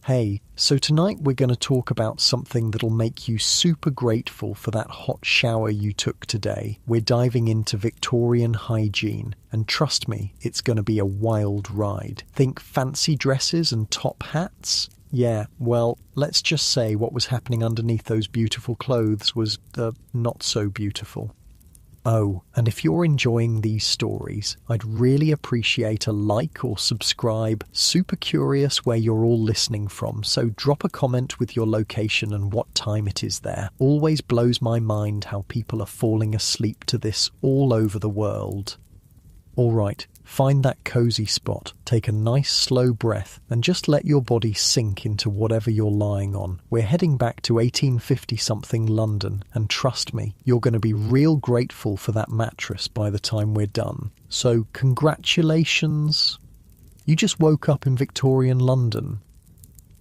Hey, so tonight we're going to talk about something that'll make you super grateful for that hot shower you took today. We're diving into Victorian hygiene, and trust me, it's going to be a wild ride. Think fancy dresses and top hats? Yeah, well, let's just say what was happening underneath those beautiful clothes was, not so beautiful. Oh, and if you're enjoying these stories, I'd really appreciate a like or subscribe. Super curious where you're all listening from, so drop a comment with your location and what time it is there. Always blows my mind how people are falling asleep to this all over the world. Alright, find that cozy spot, take a nice slow breath, and just let your body sink into whatever you're lying on. We're heading back to 1850-something London, and trust me, you're going to be real grateful for that mattress by the time we're done. So, congratulations! You just woke up in Victorian London.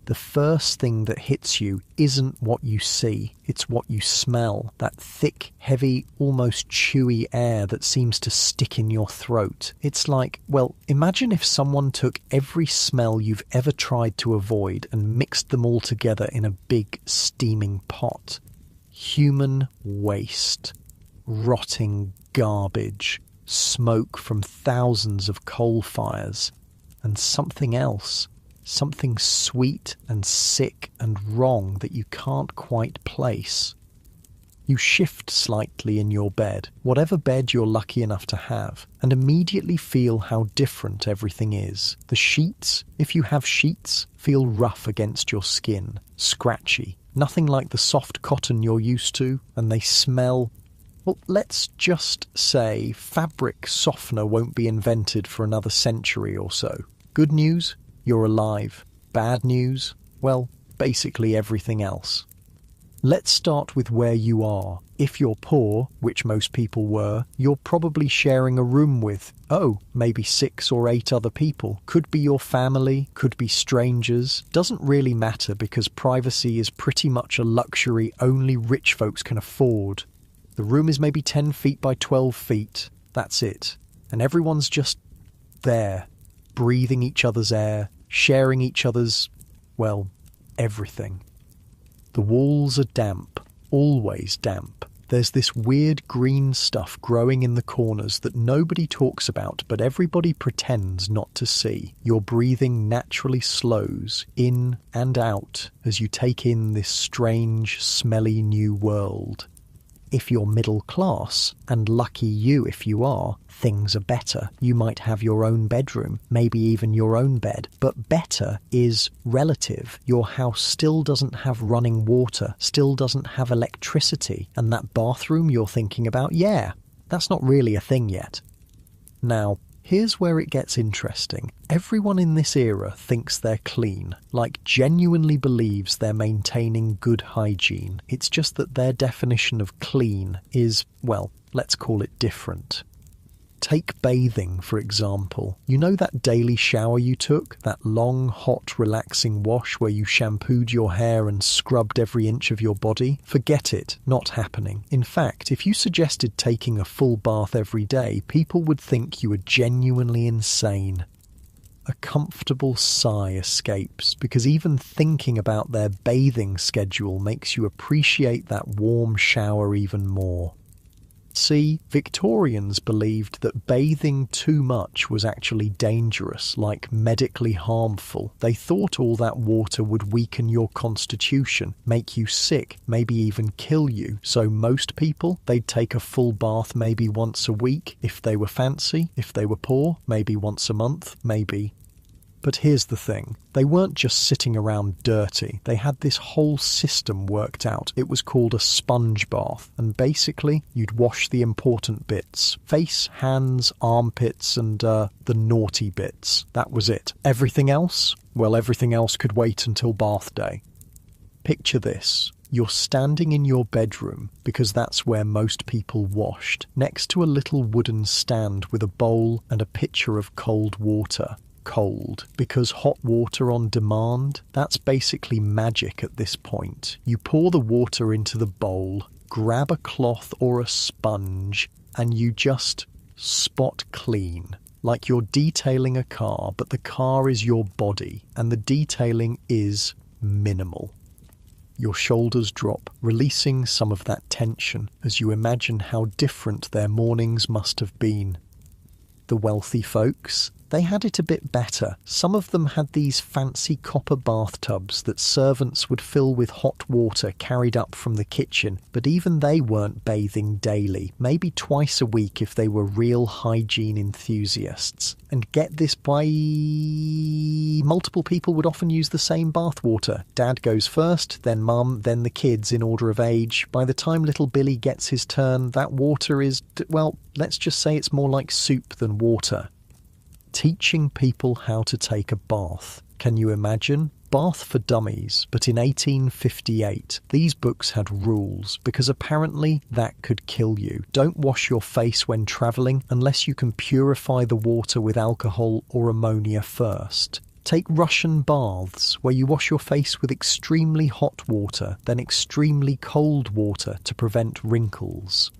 The first thing that hits you isn't what you see, it's what you smell. That thick, heavy, almost chewy air that seems to stick in your throat. It's like, well, imagine if someone took every smell you've ever tried to avoid and mixed them all together in a big, steaming pot. Human waste. Rotting garbage. Smoke from thousands of coal fires. And something else. Something sweet and sick and wrong that you can't quite place. You shift slightly in your bed, whatever bed you're lucky enough to have, and immediately feel how different everything is. The sheets, if you have sheets, feel rough against your skin, scratchy, nothing like the soft cotton you're used to, and they smell. Well, let's just say fabric softener won't be invented for another century or so. Good news? You're alive. Bad news? Well, basically everything else. Let's start with where you are. If you're poor, which most people were, you're probably sharing a room with, maybe 6 or 8 other people. Could be your family, could be strangers. Doesn't really matter because privacy is pretty much a luxury only rich folks can afford. The room is maybe 10 feet by 12 feet. That's it. And everyone's just there. Breathing each other's air, sharing each other's, well, everything. The walls are damp, always damp. There's this weird green stuff growing in the corners that nobody talks about, but everybody pretends not to see. Your breathing naturally slows in and out as you take in this strange, smelly new world. If you're middle class, and lucky you if you are, things are better. You might have your own bedroom, maybe even your own bed. But better is relative. Your house still doesn't have running water, still doesn't have electricity. And that bathroom you're thinking about, yeah, that's not really a thing yet. Now, here's where it gets interesting. Everyone in this era thinks they're clean, like genuinely believes they're maintaining good hygiene. It's just that their definition of clean is, well, let's call it different. Take bathing, for example. You know that daily shower you took? That long, hot, relaxing wash where you shampooed your hair and scrubbed every inch of your body? Forget it. Not happening. In fact, if you suggested taking a full bath every day, people would think you were genuinely insane. A comfortable sigh escapes, because even thinking about their bathing schedule makes you appreciate that warm shower even more. See, Victorians believed that bathing too much was actually dangerous, like medically harmful. They thought all that water would weaken your constitution, make you sick, maybe even kill you. So most people, they'd take a full bath maybe once a week. If they were fancy, if they were poor, maybe once a month, maybe. But here's the thing, they weren't just sitting around dirty, they had this whole system worked out. It was called a sponge bath, and basically you'd wash the important bits. Face, hands, armpits, and the naughty bits. That was it. Everything else? Well, everything else could wait until bath day. Picture this. You're standing in your bedroom, because that's where most people washed, next to a little wooden stand with a bowl and a pitcher of cold water. Cold, because hot water on demand, that's basically magic at this point. You pour the water into the bowl, grab a cloth or a sponge, and you just spot clean. like you're detailing a car, but the car is your body, and the detailing is minimal. Your shoulders drop, releasing some of that tension as you imagine how different their mornings must have been. The wealthy folks, they had it a bit better. Some of them had these fancy copper bathtubs that servants would fill with hot water carried up from the kitchen, but even they weren't bathing daily, maybe twice a week if they were real hygiene enthusiasts. And get this, by multiple people would often use the same bath water. Dad goes first, then mum, then the kids in order of age. By the time little Billy gets his turn, that water is, well, let's just say it's more like soup than water. Teaching people how to take a bath. Can you imagine? Bath for Dummies, but in 1858. These books had rules, because apparently that could kill you. Don't wash your face when travelling unless you can purify the water with alcohol or ammonia first. Take Russian baths, where you wash your face with extremely hot water, then extremely cold water to prevent wrinkles.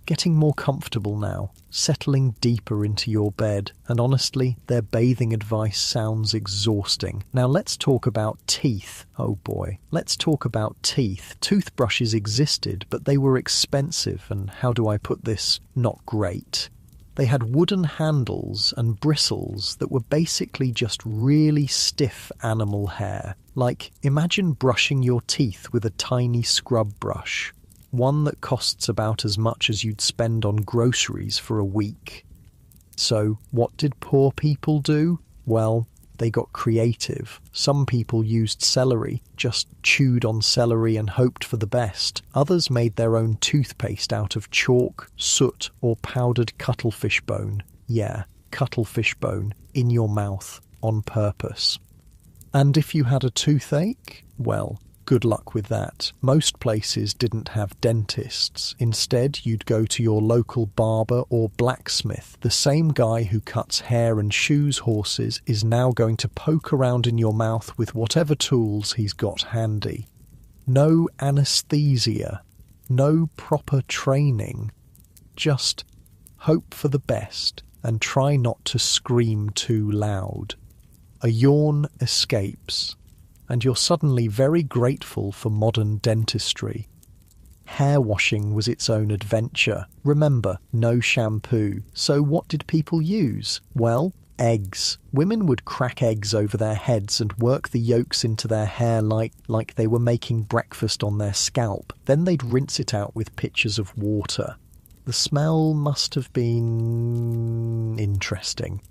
Getting more comfortable now, settling deeper into your bed, and honestly, their bathing advice sounds exhausting. Now let's talk about teeth. Oh boy, let's talk about teeth. Toothbrushes existed, but they were expensive, and how do I put this? Not great. They had wooden handles and bristles that were basically just really stiff animal hair. Like, imagine brushing your teeth with a tiny scrub brush. One that costs about as much as you'd spend on groceries for a week. So, what did poor people do? Well, they got creative. Some people used celery, just chewed on celery and hoped for the best. Others made their own toothpaste out of chalk, soot, or powdered cuttlefish bone. Yeah, cuttlefish bone, in your mouth, on purpose. And if you had a toothache, well, good luck with that. Most places didn't have dentists. Instead, you'd go to your local barber or blacksmith. The same guy who cuts hair and shoes horses is now going to poke around in your mouth with whatever tools he's got handy. No anesthesia. No proper training. Just hope for the best and try not to scream too loud. A yawn escapes, and you're suddenly very grateful for modern dentistry. Hair washing was its own adventure. Remember, no shampoo. So what did people use? Well, eggs. Women would crack eggs over their heads and work the yolks into their hair like they were making breakfast on their scalp. Then they'd rinse it out with pitchers of water. The smell must have been interesting.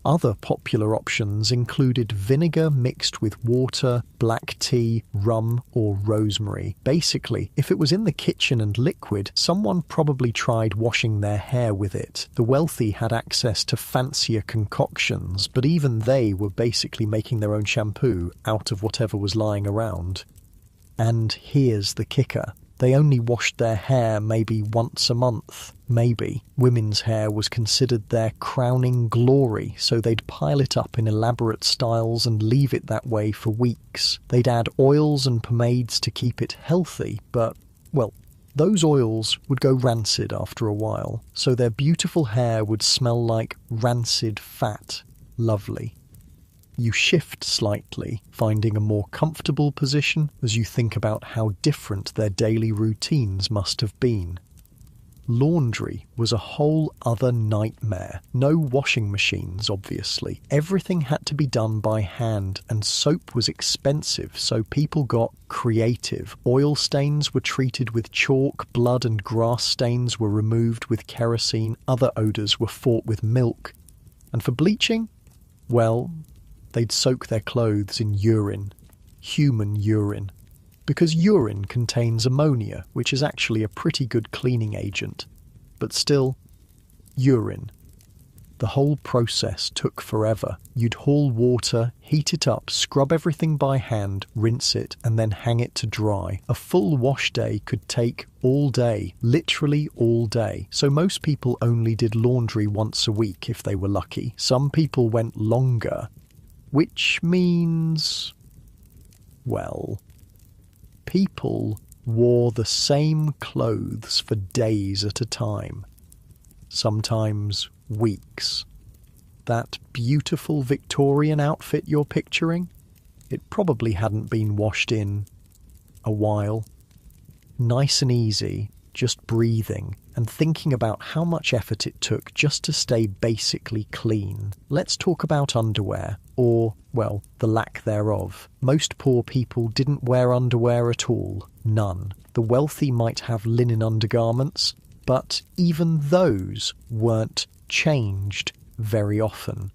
Other popular options included vinegar mixed with water, black tea, rum, or rosemary. Basically, if it was in the kitchen and liquid, someone probably tried washing their hair with it. The wealthy had access to fancier concoctions, but even they were basically making their own shampoo out of whatever was lying around. And here's the kicker. They only washed their hair maybe once a month. Maybe. Women's hair was considered their crowning glory, so they'd pile it up in elaborate styles and leave it that way for weeks. They'd add oils and pomades to keep it healthy, but, well, those oils would go rancid after a while, so their beautiful hair would smell like rancid fat. Lovely. You shift slightly, finding a more comfortable position as you think about how different their daily routines must have been. Laundry was a whole other nightmare. No washing machines, obviously. Everything had to be done by hand, and soap was expensive, so people got creative. Oil stains were treated with chalk, blood and grass stains were removed with kerosene, other odours were fought with milk. And for bleaching? Well, they'd soak their clothes in urine. Human urine. Because urine contains ammonia, which is actually a pretty good cleaning agent. But still, urine. The whole process took forever. You'd haul water, heat it up, scrub everything by hand, rinse it, and then hang it to dry. A full wash day could take all day, literally all day. So most people only did laundry once a week if they were lucky. Some people went longer, which means, well, people wore the same clothes for days at a time, sometimes weeks. that beautiful Victorian outfit you're picturing? It probably hadn't been washed in a while. Nice and easy, just breathing and thinking about how much effort it took just to stay basically clean. Let's talk about underwear, or, well, the lack thereof. Most poor people didn't wear underwear at all. None. The wealthy might have linen undergarments, but even those weren't changed very often.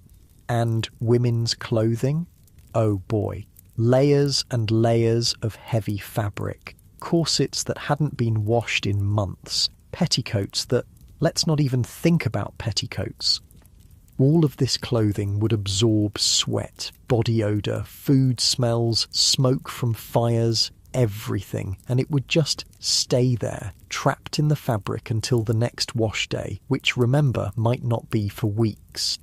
And women's clothing? Oh boy. Layers and layers of heavy fabric. Corsets that hadn't been washed in months. Petticoats that, let's not even think about petticoats. All of this clothing would absorb sweat, body odour, food smells, smoke from fires, everything, and it would just stay there, trapped in the fabric until the next wash day, which, remember, might not be for weeks.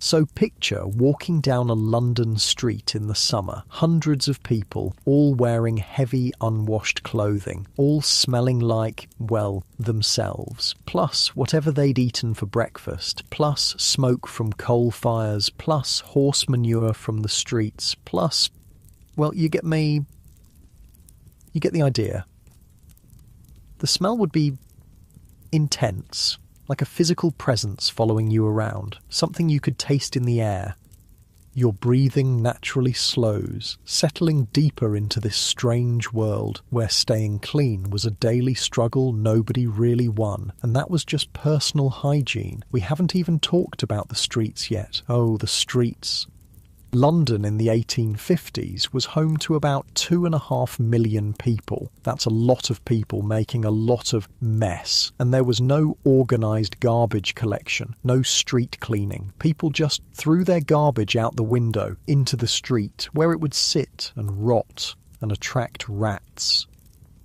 So picture walking down a London street in the summer, hundreds of people, all wearing heavy, unwashed clothing, all smelling like, well, themselves, plus whatever they'd eaten for breakfast, plus smoke from coal fires, plus horse manure from the streets, plus, well, you get the idea. The smell would be intense. Like a physical presence following you around, something you could taste in the air. Your breathing naturally slows, settling deeper into this strange world where staying clean was a daily struggle nobody really won, and that was just personal hygiene. We haven't even talked about the streets yet. Oh, the streets. London in the 1850s was home to about 2.5 million people. That's a lot of people making a lot of mess. And there was no organised garbage collection, no street cleaning. People just threw their garbage out the window into the street, where it would sit and rot and attract rats.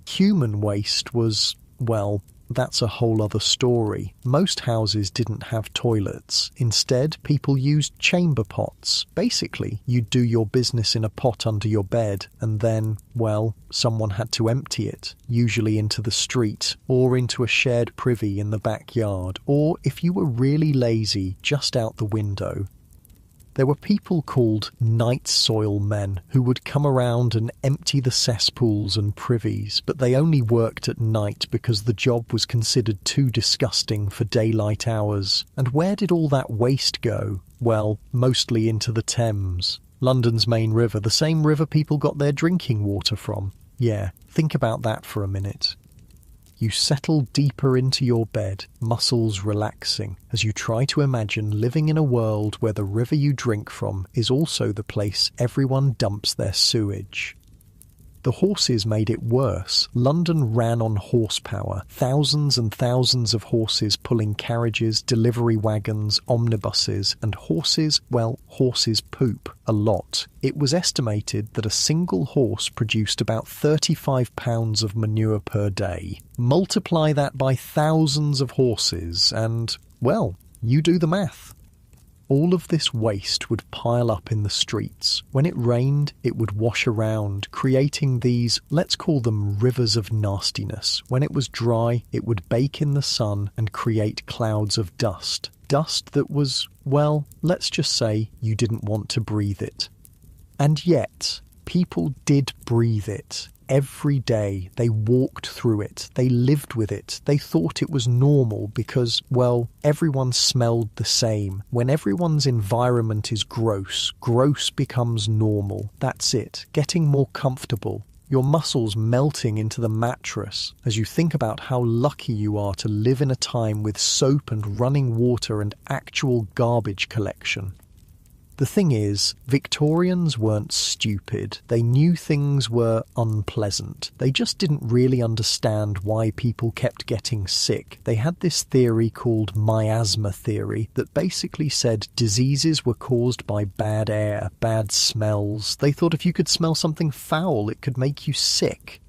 Human waste was, well, that's a whole other story. Most houses didn't have toilets. Instead, people used chamber pots. Basically, you'd do your business in a pot under your bed, and then, well, someone had to empty it, usually into the street, or into a shared privy in the backyard, or, if you were really lazy, just out the window. There were people called night soil men who would come around and empty the cesspools and privies, but they only worked at night because the job was considered too disgusting for daylight hours. And where did all that waste go? Well, mostly into the Thames, London's main river, the same river people got their drinking water from. Yeah, think about that for a minute. You settle deeper into your bed, muscles relaxing, as you try to imagine living in a world where the river you drink from is also the place everyone dumps their sewage. The horses made it worse. London ran on horsepower, thousands and thousands of horses pulling carriages, delivery wagons, omnibuses, and horses poop a lot. It was estimated that a single horse produced about 35 pounds of manure per day. Multiply that by thousands of horses and, well, you do the math. All of this waste would pile up in the streets. When it rained, it would wash around, creating these, let's call them rivers of nastiness. When it was dry, it would bake in the sun and create clouds of dust. Dust that was, well, let's just say you didn't want to breathe it. And yet, people did breathe it. Every day they walked through it, they lived with it, they thought it was normal because, well, everyone smelled the same. When everyone's environment is gross, gross becomes normal. That's it, getting more comfortable. Your muscles melting into the mattress as you think about how lucky you are to live in a time with soap and running water and actual garbage collection. The thing is, Victorians weren't stupid. They knew things were unpleasant. They just didn't really understand why people kept getting sick. They had this theory called miasma theory that basically said diseases were caused by bad air, bad smells. They thought if you could smell something foul, it could make you sick.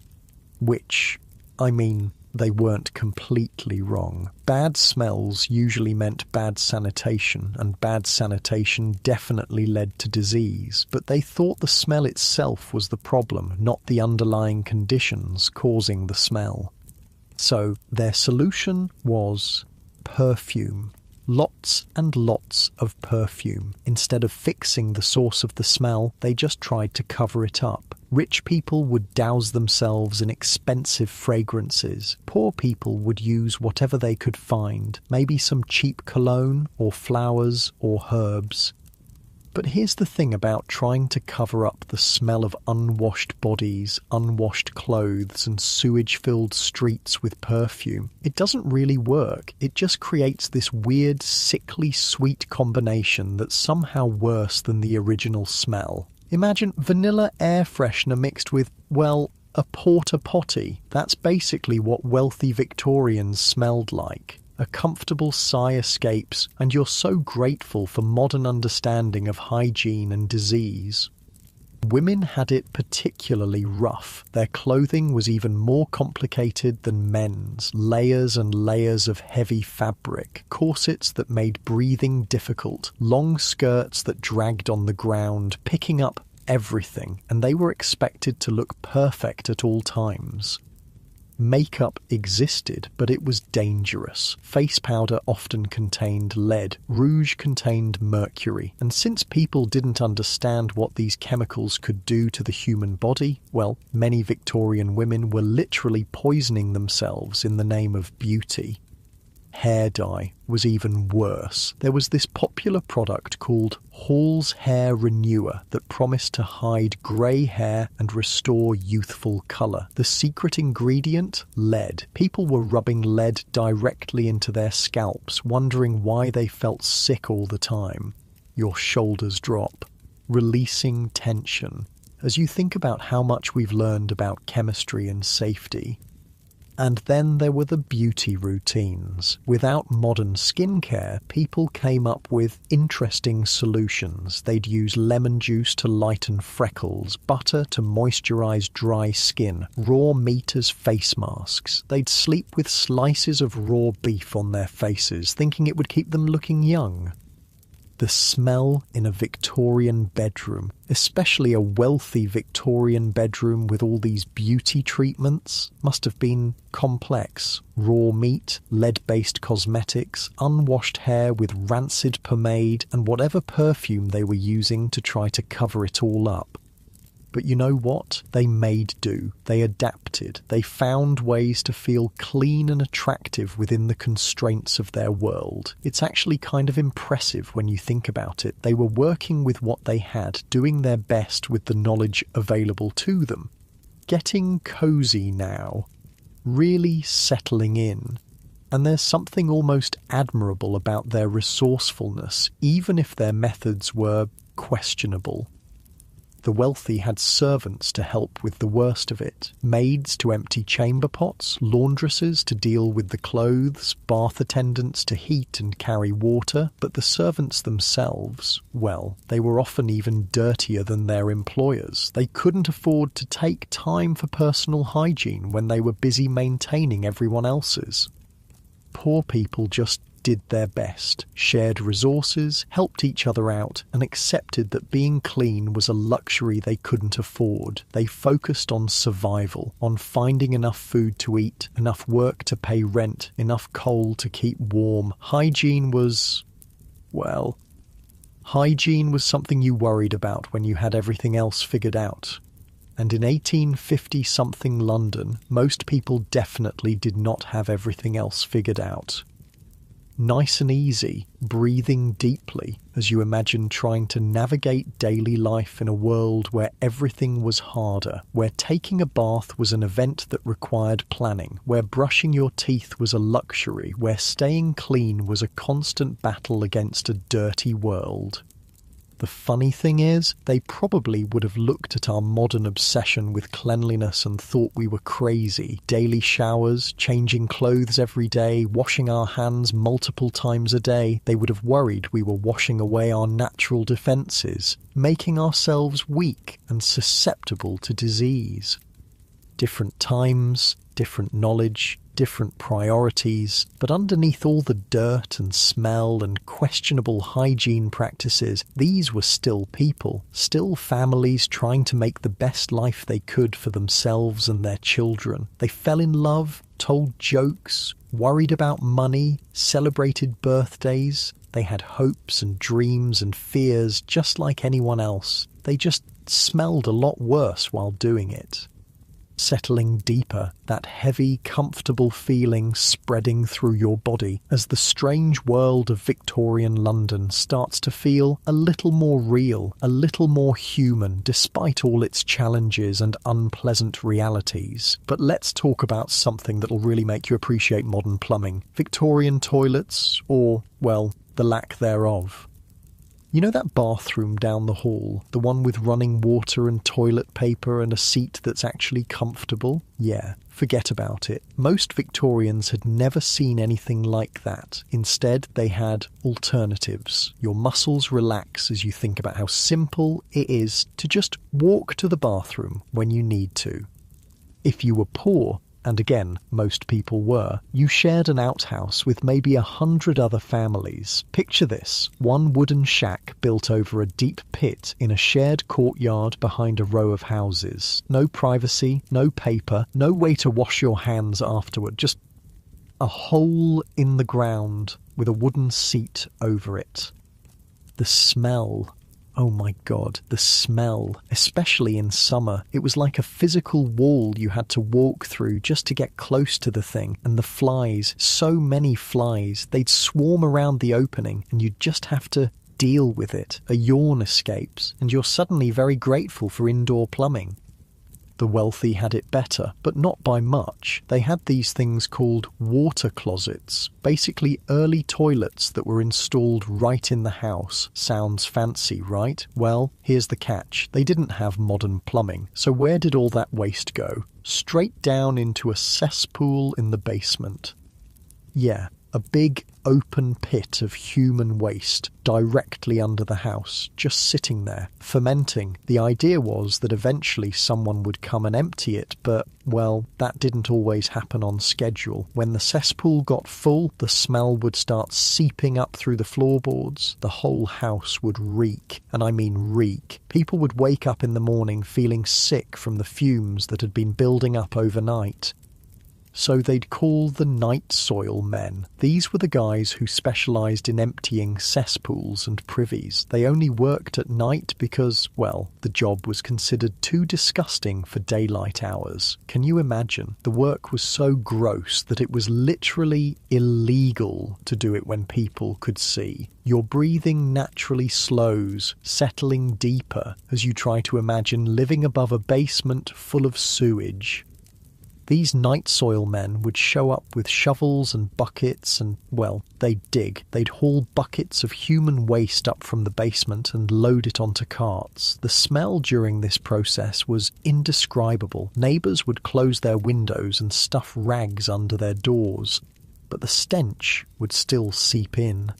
Which, I mean, they weren't completely wrong. Bad smells usually meant bad sanitation, and bad sanitation definitely led to disease, but they thought the smell itself was the problem, not the underlying conditions causing the smell. So their solution was perfume. Lots and lots of perfume. Instead of fixing the source of the smell, they just tried to cover it up. Rich people would douse themselves in expensive fragrances. Poor people would use whatever they could find, maybe some cheap cologne or flowers or herbs. But here's the thing about trying to cover up the smell of unwashed bodies, unwashed clothes, and sewage-filled streets with perfume. It doesn't really work. It just creates this weird, sickly sweet combination that's somehow worse than the original smell. Imagine vanilla air freshener mixed with, well, a porta potty. That's basically what wealthy Victorians smelled like. A comfortable sigh escapes, and you're so grateful for modern understanding of hygiene and disease. Women had it particularly rough. Their clothing was even more complicated than men's. Layers and layers of heavy fabric, corsets that made breathing difficult, long skirts that dragged on the ground, picking up everything, and they were expected to look perfect at all times. Makeup existed, but it was dangerous. Face powder often contained lead, rouge contained mercury, and since people didn't understand what these chemicals could do to the human body, well, many Victorian women were literally poisoning themselves in the name of beauty. Hair dye was even worse. There was this popular product called Hall's Hair Renewer that promised to hide grey hair and restore youthful colour. The secret ingredient? Lead. People were rubbing lead directly into their scalps, wondering why they felt sick all the time. Your shoulders drop, releasing tension. As you think about how much we've learned about chemistry and safety. And then there were the beauty routines. Without modern skincare, people came up with interesting solutions. They'd use lemon juice to lighten freckles, butter to moisturize dry skin, raw meat as face masks. They'd sleep with slices of raw beef on their faces, thinking it would keep them looking young. The smell in a Victorian bedroom, especially a wealthy Victorian bedroom with all these beauty treatments, must have been complex. Raw meat, lead-based cosmetics, unwashed hair with rancid pomade, and whatever perfume they were using to try to cover it all up. But you know what? They made do. They adapted. They found ways to feel clean and attractive within the constraints of their world. It's actually kind of impressive when you think about it. They were working with what they had, doing their best with the knowledge available to them. Getting cozy now. Really settling in. And there's something almost admirable about their resourcefulness, even if their methods were questionable. The wealthy had servants to help with the worst of it, maids to empty chamber pots, laundresses to deal with the clothes, bath attendants to heat and carry water, but the servants themselves, well, they were often even dirtier than their employers. They couldn't afford to take time for personal hygiene when they were busy maintaining everyone else's. Poor people just did their best, shared resources, helped each other out, and accepted that being clean was a luxury they couldn't afford. They focused on survival, on finding enough food to eat, enough work to pay rent, enough coal to keep warm. Hygiene was something you worried about when you had everything else figured out. And in 1850-something London, most people definitely did not have everything else figured out. Nice and easy, breathing deeply as you imagine trying to navigate daily life in a world where everything was harder, where taking a bath was an event that required planning, where brushing your teeth was a luxury, where staying clean was a constant battle against a dirty world. The funny thing is, they probably would have looked at our modern obsession with cleanliness and thought we were crazy. Daily showers, changing clothes every day, washing our hands multiple times a day. They would have worried we were washing away our natural defences, making ourselves weak and susceptible to disease. Different times, different knowledge, different priorities, but underneath all the dirt and smell and questionable hygiene practices, these were still people, still families trying to make the best life they could for themselves and their children. They fell in love, told jokes, worried about money, celebrated birthdays. They had hopes and dreams and fears just like anyone else. They just smelled a lot worse while doing it. Settling deeper, that heavy, comfortable feeling spreading through your body as the strange world of Victorian London starts to feel a little more real, a little more human, despite all its challenges and unpleasant realities. But let's talk about something that'll really make you appreciate modern plumbing. Victorian toilets, or, well, the lack thereof. You know that bathroom down the hall, the one with running water and toilet paper and a seat that's actually comfortable? Yeah, forget about it. Most Victorians had never seen anything like that. Instead, they had alternatives. Your muscles relax as you think about how simple it is to just walk to the bathroom when you need to. If you were poor, and again, most people were, you shared an outhouse with maybe 100 other families. Picture this, one wooden shack built over a deep pit in a shared courtyard behind a row of houses. No privacy, no paper, no way to wash your hands afterward, just a hole in the ground with a wooden seat over it. The smell. Oh my God, the smell, especially in summer. It was like a physical wall you had to walk through just to get close to the thing. And the flies, so many flies, they'd swarm around the opening and you'd just have to deal with it. A yawn escapes and you're suddenly very grateful for indoor plumbing. The wealthy had it better, but not by much. They had these things called water closets, basically early toilets that were installed right in the house. Sounds fancy, right? Well, here's the catch. They didn't have modern plumbing, so where did all that waste go? Straight down into a cesspool in the basement. Yeah, a big open pit of human waste directly under the house, just sitting there, fermenting. The idea was that eventually someone would come and empty it, but, well, that didn't always happen on schedule. When the cesspool got full, the smell would start seeping up through the floorboards. The whole house would reek, and I mean reek. People would wake up in the morning feeling sick from the fumes that had been building up overnight. So they'd call the night soil men. These were the guys who specialised in emptying cesspools and privies. They only worked at night because, well, the job was considered too disgusting for daylight hours. Can you imagine? The work was so gross that it was literally illegal to do it when people could see. Your breathing naturally slows, settling deeper as you try to imagine living above a basement full of sewage. These night soil men would show up with shovels and buckets and, well, they'd dig. They'd haul buckets of human waste up from the basement and load it onto carts. The smell during this process was indescribable. Neighbours would close their windows and stuff rags under their doors, but the stench would still seep in.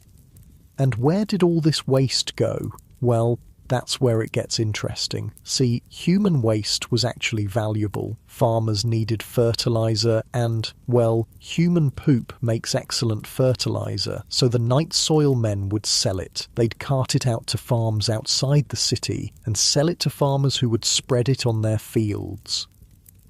And where did all this waste go? Well, that's where it gets interesting. See, human waste was actually valuable. Farmers needed fertiliser and, well, human poop makes excellent fertiliser, so the night soil men would sell it. They'd cart it out to farms outside the city and sell it to farmers who would spread it on their fields.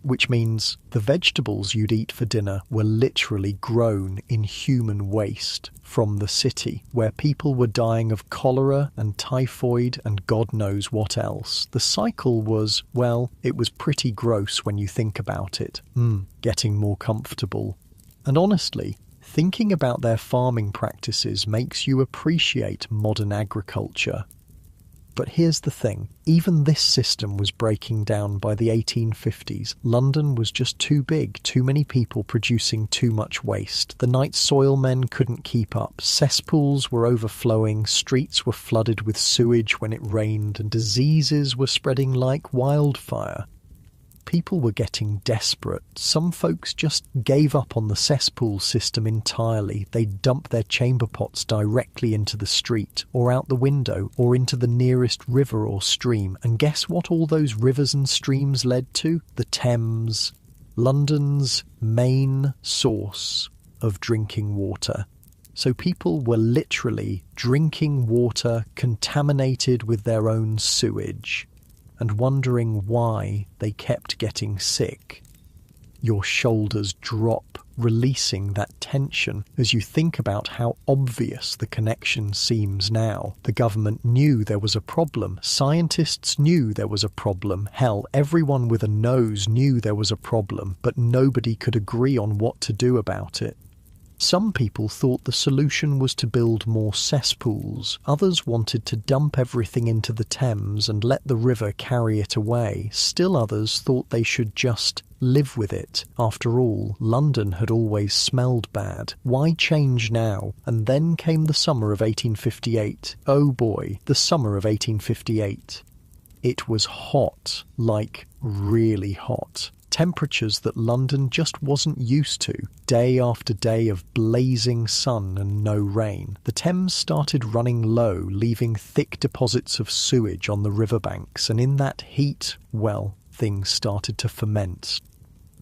Which means the vegetables you'd eat for dinner were literally grown in human waste from the city, where people were dying of cholera and typhoid and God knows what else. The cycle was, well, it was pretty gross when you think about it. Getting more comfortable. And honestly, thinking about their farming practices makes you appreciate modern agriculture. But here's the thing, even this system was breaking down by the 1850s. London was just too big, too many people producing too much waste. The night soil men couldn't keep up. Cesspools were overflowing, streets were flooded with sewage when it rained, and diseases were spreading like wildfire. People were getting desperate. Some folks just gave up on the cesspool system entirely. They'd dump their chamber pots directly into the street, or out the window, or into the nearest river or stream. And guess what all those rivers and streams led to? The Thames, London's main source of drinking water. So people were literally drinking water contaminated with their own sewage, and wondering why they kept getting sick. Your shoulders drop, releasing that tension as you think about how obvious the connection seems now. The government knew there was a problem. Scientists knew there was a problem. Hell, everyone with a nose knew there was a problem, but nobody could agree on what to do about it. Some people thought the solution was to build more cesspools. Others wanted to dump everything into the Thames and let the river carry it away. Still others thought they should just live with it. After all, London had always smelled bad. Why change now? And then came the summer of 1858. Oh boy, the summer of 1858. It was hot, like really hot. Temperatures that London just wasn't used to. Day after day of blazing sun and no rain. The Thames started running low, leaving thick deposits of sewage on the riverbanks, and in that heat, well, things started to ferment.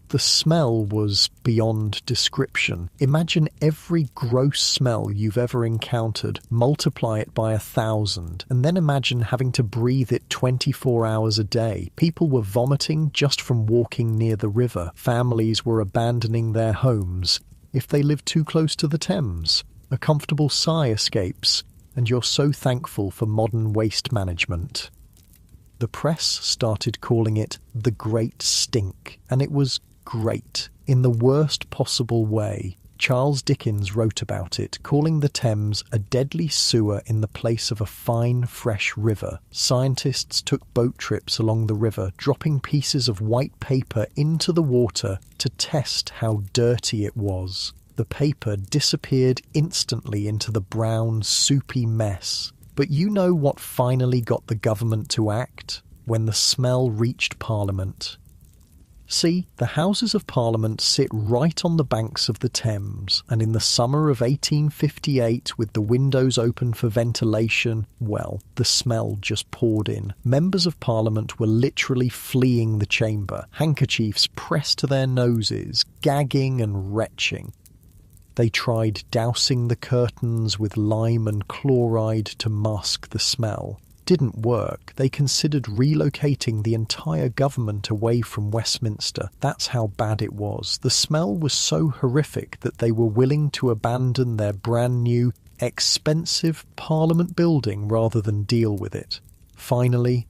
The smell was beyond description. Imagine every gross smell you've ever encountered, multiply it by 1,000, and then imagine having to breathe it 24 hours a day. People were vomiting just from walking near the river. Families were abandoning their homes. If they lived too close to the Thames, a comfortable sigh escapes, and you're so thankful for modern waste management. The press started calling it the Great Stink, and it was great, in the worst possible way. Charles Dickens wrote about it, calling the Thames a deadly sewer in the place of a fine, fresh river. Scientists took boat trips along the river, dropping pieces of white paper into the water to test how dirty it was. The paper disappeared instantly into the brown, soupy mess. But you know what finally got the government to act? When the smell reached Parliament. See, the Houses of Parliament sit right on the banks of the Thames, and in the summer of 1858, with the windows open for ventilation, well, the smell just poured in. Members of Parliament were literally fleeing the chamber, handkerchiefs pressed to their noses, gagging and retching. They tried dousing the curtains with lime and chloride to mask the smell. Didn't work. They considered relocating the entire government away from Westminster. That's how bad it was. The smell was so horrific that they were willing to abandon their brand new, expensive Parliament building rather than deal with it. Finally,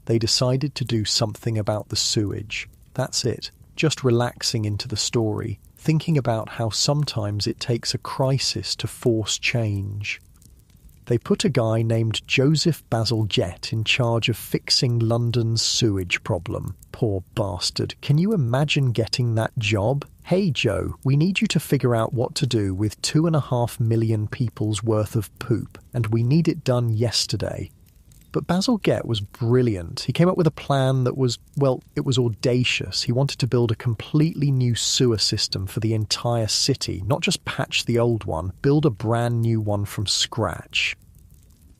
they decided to do something about the sewage. That's it. Just relaxing into the story, thinking about how sometimes it takes a crisis to force change. They put a guy named Joseph Basil Jett in charge of fixing London's sewage problem. Poor bastard. Can you imagine getting that job? Hey Joe, we need you to figure out what to do with 2.5 million people's worth of poop, and we need it done yesterday. But Basil Jett was brilliant. He came up with a plan that was, well, it was audacious. He wanted to build a completely new sewer system for the entire city, not just patch the old one, build a brand new one from scratch.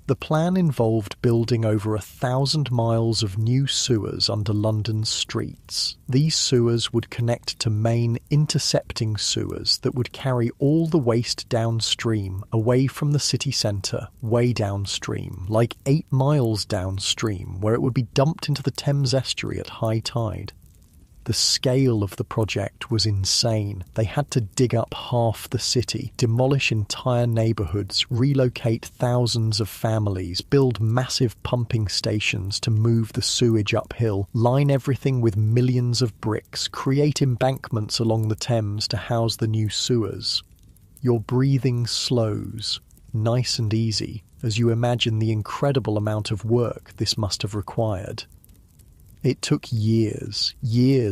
The plan involved building over 1,000 miles of new sewers under London's streets. These sewers would connect to main intercepting sewers that would carry all the waste downstream, away from the city centre, way downstream, like 8 miles downstream, where it would be dumped into the Thames estuary at high tide. The scale of the project was insane. They had to dig up half the city, demolish entire neighbourhoods, relocate thousands of families, build massive pumping stations to move the sewage uphill, line everything with millions of bricks, create embankments along the Thames to house the new sewers. Your breathing slows, nice and easy, as you imagine the incredible amount of work this must have required. It took years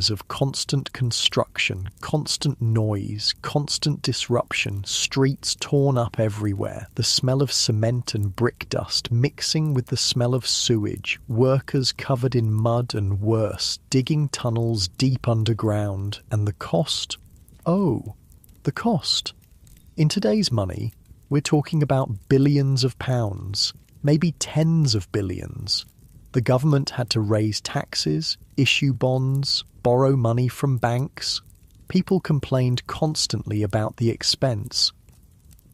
of constant construction, constant noise, constant disruption, streets torn up everywhere, the smell of cement and brick dust mixing with the smell of sewage, workers covered in mud and worse, digging tunnels deep underground, and the cost? Oh, the cost. In today's money, we're talking about billions of pounds, maybe tens of billions. The government had to raise taxes, issue bonds, borrow money from banks. People complained constantly about the expense.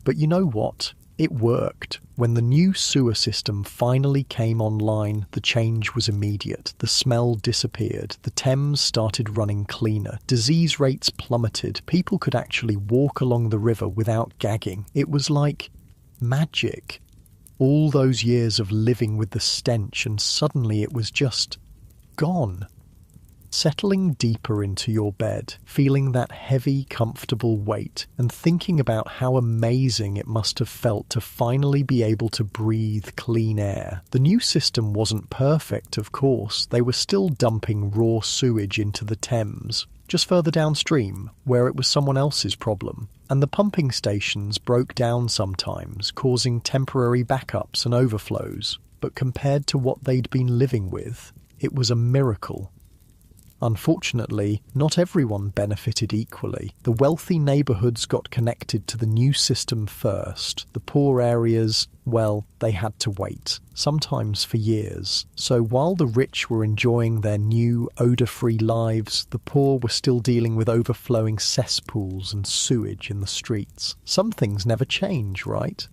But you know what? It worked. When the new sewer system finally came online, the change was immediate. The smell disappeared. The Thames started running cleaner. Disease rates plummeted. People could actually walk along the river without gagging. It was like magic. All those years of living with the stench, and suddenly it was just gone. Settling deeper into your bed, feeling that heavy, comfortable weight, and thinking about how amazing it must have felt to finally be able to breathe clean air. The new system wasn't perfect, of course. They were still dumping raw sewage into the Thames, just further downstream, where it was someone else's problem. And the pumping stations broke down sometimes, causing temporary backups and overflows. But compared to what they'd been living with, it was a miracle. Unfortunately, not everyone benefited equally. The wealthy neighbourhoods got connected to the new system first. The poor areas, well, they had to wait, sometimes for years. So while the rich were enjoying their new, odour-free lives, the poor were still dealing with overflowing cesspools and sewage in the streets. Some things never change, right?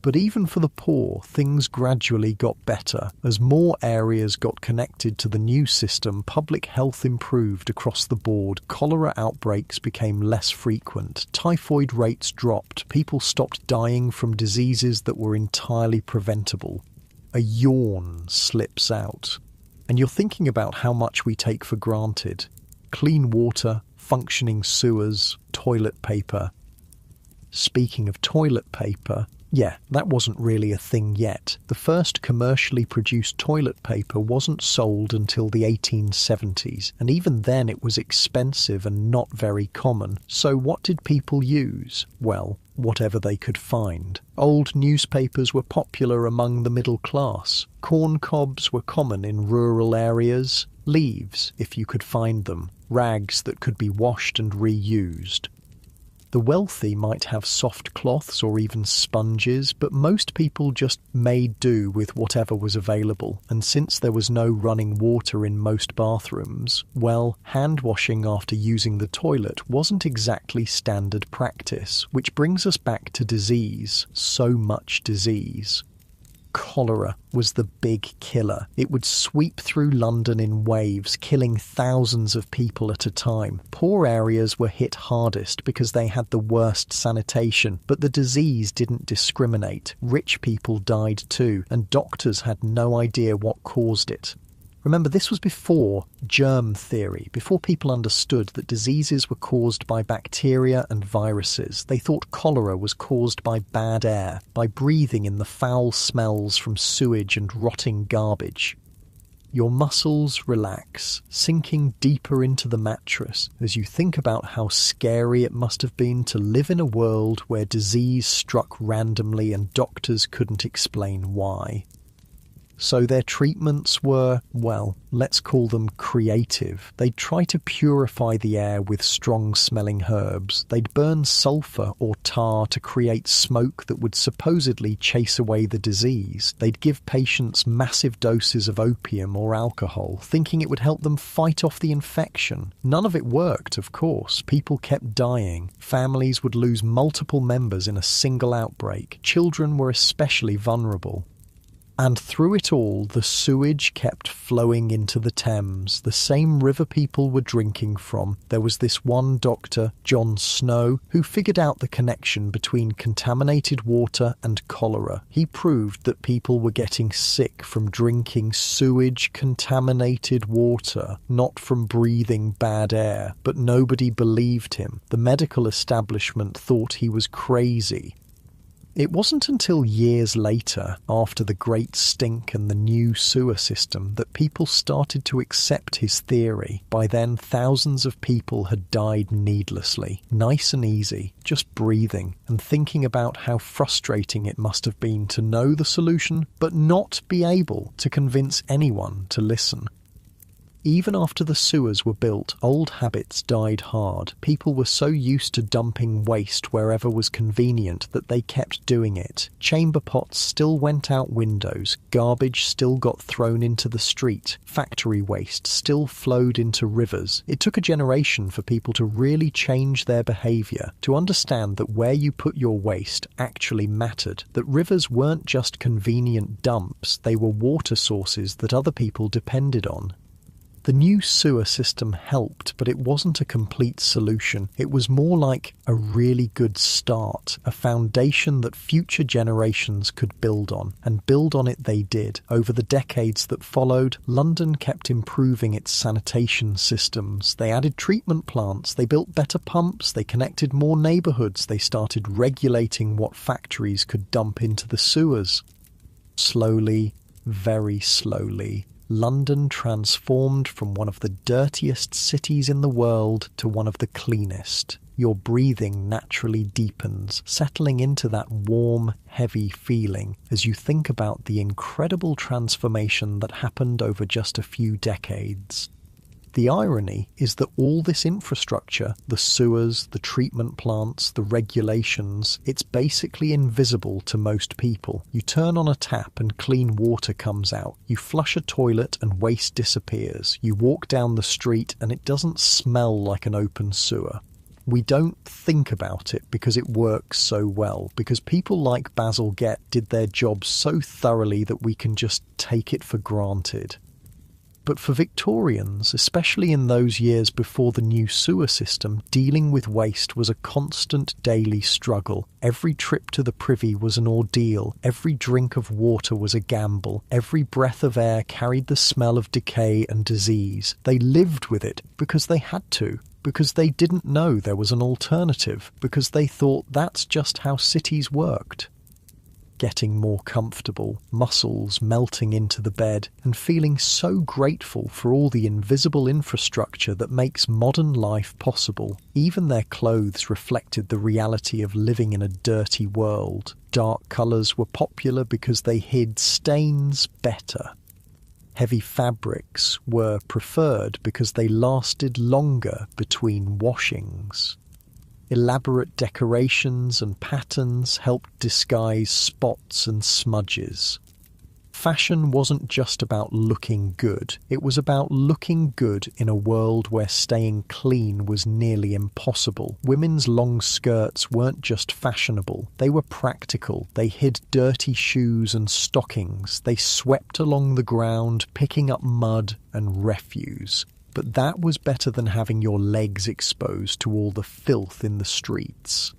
But even for the poor, things gradually got better. As more areas got connected to the new system, public health improved across the board. Cholera outbreaks became less frequent. Typhoid rates dropped. People stopped dying from diseases that were entirely preventable. A yawn slips out. And you're thinking about how much we take for granted. Clean water, functioning sewers, toilet paper. Speaking of toilet paper, yeah, that wasn't really a thing yet. The first commercially produced toilet paper wasn't sold until the 1870s, and even then it was expensive and not very common. So what did people use? Well, whatever they could find. Old newspapers were popular among the middle class. Corn cobs were common in rural areas. Leaves, if you could find them. Rags that could be washed and reused. The wealthy might have soft cloths or even sponges, but most people just made do with whatever was available. And since there was no running water in most bathrooms, well, hand washing after using the toilet wasn't exactly standard practice, which brings us back to disease. So much disease. Cholera was the big killer. It would sweep through London in waves, killing thousands of people at a time. Poor areas were hit hardest because they had the worst sanitation, but the disease didn't discriminate. Rich people died too, and doctors had no idea what caused it. Remember, this was before germ theory, before people understood that diseases were caused by bacteria and viruses. They thought cholera was caused by bad air, by breathing in the foul smells from sewage and rotting garbage. Your muscles relax, sinking deeper into the mattress as you think about how scary it must have been to live in a world where disease struck randomly and doctors couldn't explain why. So their treatments were, well, let's call them creative. They'd try to purify the air with strong-smelling herbs. They'd burn sulphur or tar to create smoke that would supposedly chase away the disease. They'd give patients massive doses of opium or alcohol, thinking it would help them fight off the infection. None of it worked, of course. People kept dying. Families would lose multiple members in a single outbreak. Children were especially vulnerable. And through it all, the sewage kept flowing into the Thames, the same river people were drinking from. There was this one doctor, John Snow, who figured out the connection between contaminated water and cholera. He proved that people were getting sick from drinking sewage-contaminated water, not from breathing bad air. But nobody believed him. The medical establishment thought he was crazy. It wasn't until years later, after the Great Stink and the new sewer system, that people started to accept his theory. By then, thousands of people had died needlessly, nice and easy, just breathing, and thinking about how frustrating it must have been to know the solution, but not be able to convince anyone to listen. Even after the sewers were built, old habits died hard. People were so used to dumping waste wherever was convenient that they kept doing it. Chamber pots still went out windows, garbage still got thrown into the street, factory waste still flowed into rivers. It took a generation for people to really change their behaviour, to understand that where you put your waste actually mattered, that rivers weren't just convenient dumps, they were water sources that other people depended on. The new sewer system helped, but it wasn't a complete solution. It was more like a really good start, a foundation that future generations could build on, and build on it they did. Over the decades that followed, London kept improving its sanitation systems. They added treatment plants, they built better pumps, they connected more neighbourhoods, they started regulating what factories could dump into the sewers. Slowly, very slowly, London transformed from one of the dirtiest cities in the world to one of the cleanest. Your breathing naturally deepens, settling into that warm, heavy feeling as you think about the incredible transformation that happened over just a few decades. The irony is that all this infrastructure, the sewers, the treatment plants, the regulations, it's basically invisible to most people. You turn on a tap and clean water comes out. You flush a toilet and waste disappears. You walk down the street and it doesn't smell like an open sewer. We don't think about it because it works so well, because people like Basil Gett did their job so thoroughly that we can just take it for granted. But for Victorians, especially in those years before the new sewer system, dealing with waste was a constant daily struggle. Every trip to the privy was an ordeal. Every drink of water was a gamble. Every breath of air carried the smell of decay and disease. They lived with it because they had to, because they didn't know there was an alternative, because they thought that's just how cities worked. Getting more comfortable, muscles melting into the bed, and feeling so grateful for all the invisible infrastructure that makes modern life possible. Even their clothes reflected the reality of living in a dirty world. Dark colours were popular because they hid stains better. Heavy fabrics were preferred because they lasted longer between washings. Elaborate decorations and patterns helped disguise spots and smudges. Fashion wasn't just about looking good, it was about looking good in a world where staying clean was nearly impossible. Women's long skirts weren't just fashionable, they were practical. They hid dirty shoes and stockings. They swept along the ground, picking up mud and refuse. But that was better than having your legs exposed to all the filth in the streets.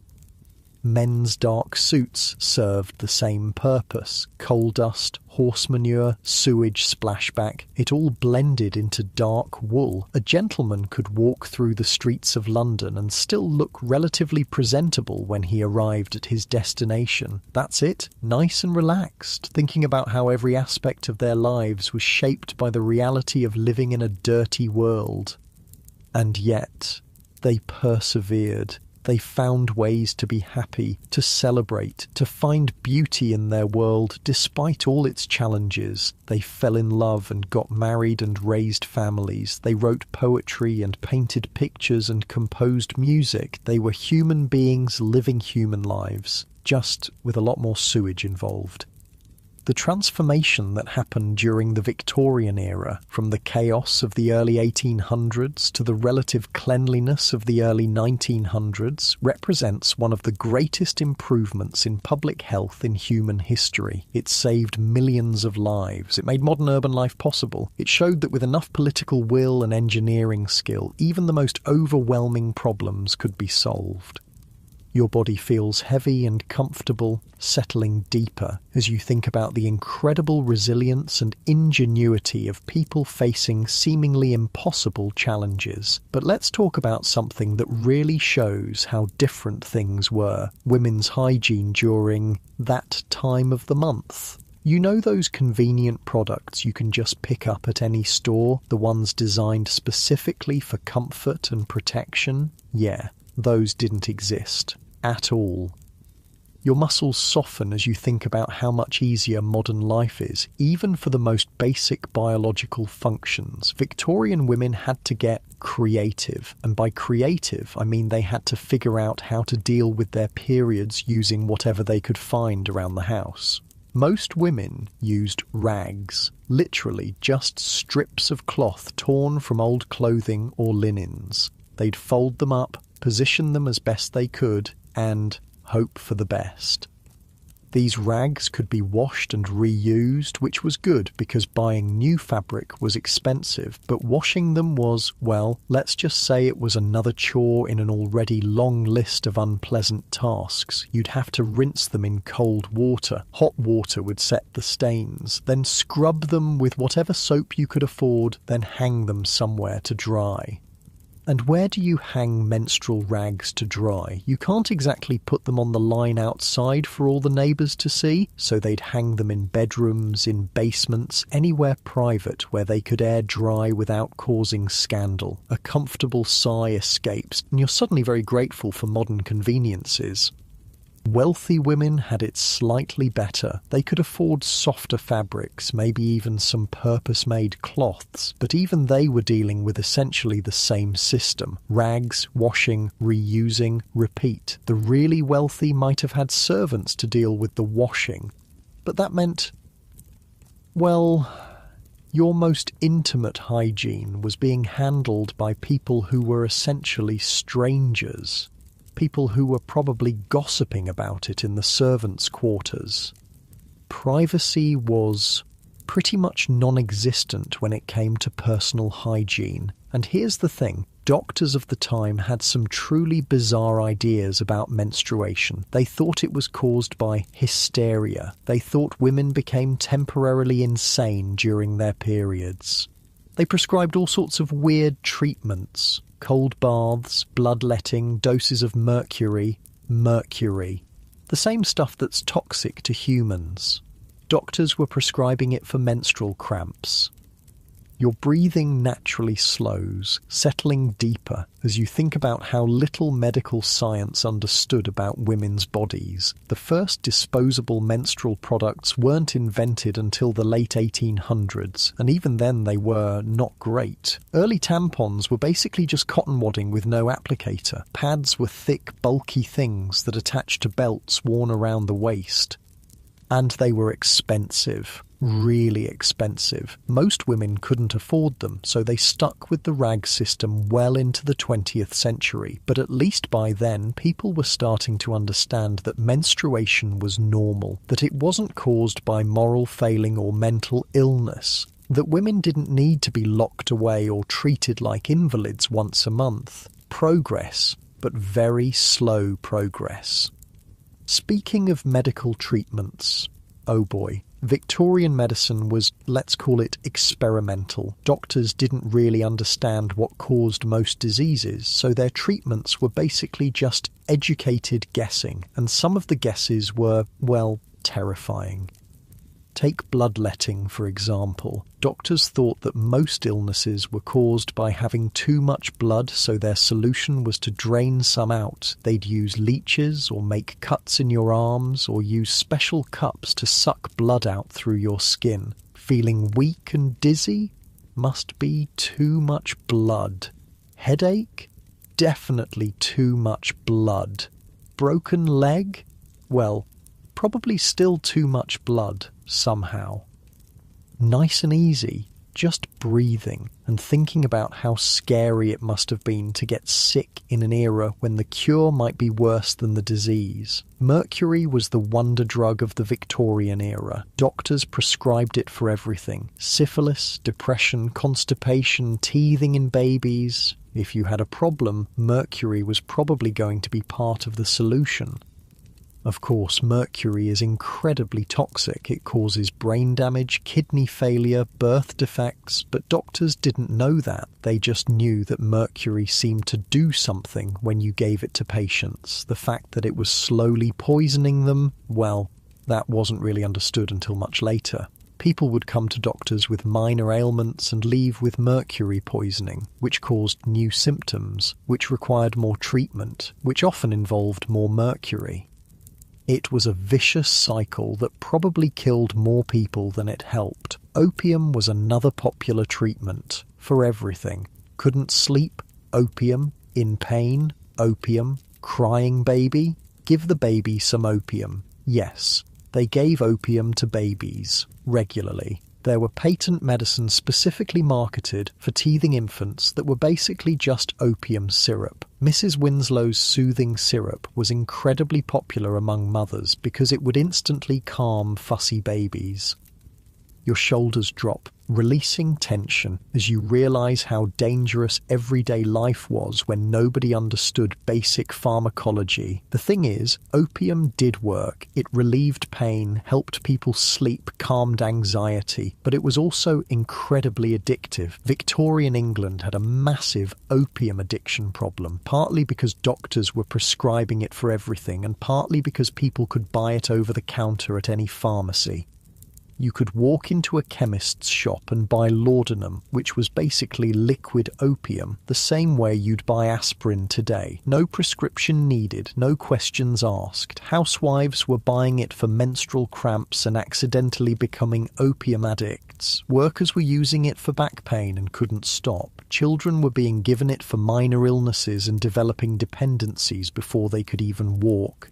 Men's dark suits served the same purpose. Coal dust, horse manure, sewage splashback, it all blended into dark wool. A gentleman could walk through the streets of London and still look relatively presentable when he arrived at his destination. That's it, nice and relaxed, thinking about how every aspect of their lives was shaped by the reality of living in a dirty world. And yet, they persevered. They found ways to be happy, to celebrate, to find beauty in their world despite all its challenges. They fell in love and got married and raised families. They wrote poetry and painted pictures and composed music. They were human beings living human lives, just with a lot more sewage involved. The transformation that happened during the Victorian era, from the chaos of the early 1800s to the relative cleanliness of the early 1900s, represents one of the greatest improvements in public health in human history. It saved millions of lives. It made modern urban life possible. It showed that with enough political will and engineering skill, even the most overwhelming problems could be solved. Your body feels heavy and comfortable, settling deeper as you think about the incredible resilience and ingenuity of people facing seemingly impossible challenges. But let's talk about something that really shows how different things were: women's hygiene during that time of the month. You know those convenient products you can just pick up at any store, the ones designed specifically for comfort and protection? Yeah. Those didn't exist at all. Your muscles soften as you think about how much easier modern life is, even for the most basic biological functions. Victorian women had to get creative, and by creative, I mean they had to figure out how to deal with their periods using whatever they could find around the house. Most women used rags, literally just strips of cloth torn from old clothing or linens. They'd fold them up, position them as best they could, and hope for the best. These rags could be washed and reused, which was good because buying new fabric was expensive, but washing them was, well, let's just say it was another chore in an already long list of unpleasant tasks. You'd have to rinse them in cold water. Hot water would set the stains, then scrub them with whatever soap you could afford, then hang them somewhere to dry. And where do you hang menstrual rags to dry? You can't exactly put them on the line outside for all the neighbours to see, so they'd hang them in bedrooms, in basements, anywhere private where they could air dry without causing scandal. A comfortable sigh escapes, and you're suddenly very grateful for modern conveniences. Wealthy women had it slightly better. They could afford softer fabrics, maybe even some purpose-made cloths, but even they were dealing with essentially the same system. Rags, washing, reusing, repeat. The really wealthy might have had servants to deal with the washing, but that meant, well, your most intimate hygiene was being handled by people who were essentially strangers. People who were probably gossiping about it in the servants' quarters. Privacy was pretty much non-existent when it came to personal hygiene. And here's the thing, doctors of the time had some truly bizarre ideas about menstruation. They thought it was caused by hysteria. They thought women became temporarily insane during their periods. They prescribed all sorts of weird treatments. Cold baths, bloodletting, doses of mercury. The same stuff that's toxic to humans. Doctors were prescribing it for menstrual cramps. Your breathing naturally slows, settling deeper as you think about how little medical science understood about women's bodies. The first disposable menstrual products weren't invented until the late 1800s, and even then they were not great. Early tampons were basically just cotton wadding with no applicator. Pads were thick, bulky things that attached to belts worn around the waist. And they were expensive. Really expensive. Most women couldn't afford them, so they stuck with the rag system well into the 20th century. But at least by then, people were starting to understand that menstruation was normal, that it wasn't caused by moral failing or mental illness, that women didn't need to be locked away or treated like invalids once a month. Progress, but very slow progress. Speaking of medical treatments, oh boy. Victorian medicine was, let's call it, experimental. Doctors didn't really understand what caused most diseases, so their treatments were basically just educated guessing, and some of the guesses were, well, terrifying. Take bloodletting, for example. Doctors thought that most illnesses were caused by having too much blood, so their solution was to drain some out. They'd use leeches or make cuts in your arms or use special cups to suck blood out through your skin. Feeling weak and dizzy? Must be too much blood. Headache? Definitely too much blood. Broken leg? Well, probably still too much blood. Somehow. Nice and easy, just breathing and thinking about how scary it must have been to get sick in an era when the cure might be worse than the disease. Mercury was the wonder drug of the Victorian era. Doctors prescribed it for everything. Syphilis, depression, constipation, teething in babies. If you had a problem, mercury was probably going to be part of the solution. Of course, mercury is incredibly toxic. It causes brain damage, kidney failure, birth defects, but doctors didn't know that. They just knew that mercury seemed to do something when you gave it to patients. The fact that it was slowly poisoning them, well, that wasn't really understood until much later. People would come to doctors with minor ailments and leave with mercury poisoning, which caused new symptoms, which required more treatment, which often involved more mercury. It was a vicious cycle that probably killed more people than it helped. Opium was another popular treatment for everything. Couldn't sleep? Opium. In pain? Opium. Crying baby? Give the baby some opium. Yes, they gave opium to babies regularly. There were patent medicines specifically marketed for teething infants that were basically just opium syrup. Mrs. Winslow's soothing syrup was incredibly popular among mothers because it would instantly calm fussy babies. Your shoulders drop, releasing tension as you realise how dangerous everyday life was when nobody understood basic pharmacology. The thing is, opium did work. It relieved pain, helped people sleep, calmed anxiety, but it was also incredibly addictive. Victorian England had a massive opium addiction problem, partly because doctors were prescribing it for everything, and partly because people could buy it over the counter at any pharmacy. You could walk into a chemist's shop and buy laudanum, which was basically liquid opium, the same way you'd buy aspirin today. No prescription needed, no questions asked. Housewives were buying it for menstrual cramps and accidentally becoming opium addicts. Workers were using it for back pain and couldn't stop. Children were being given it for minor illnesses and developing dependencies before they could even walk.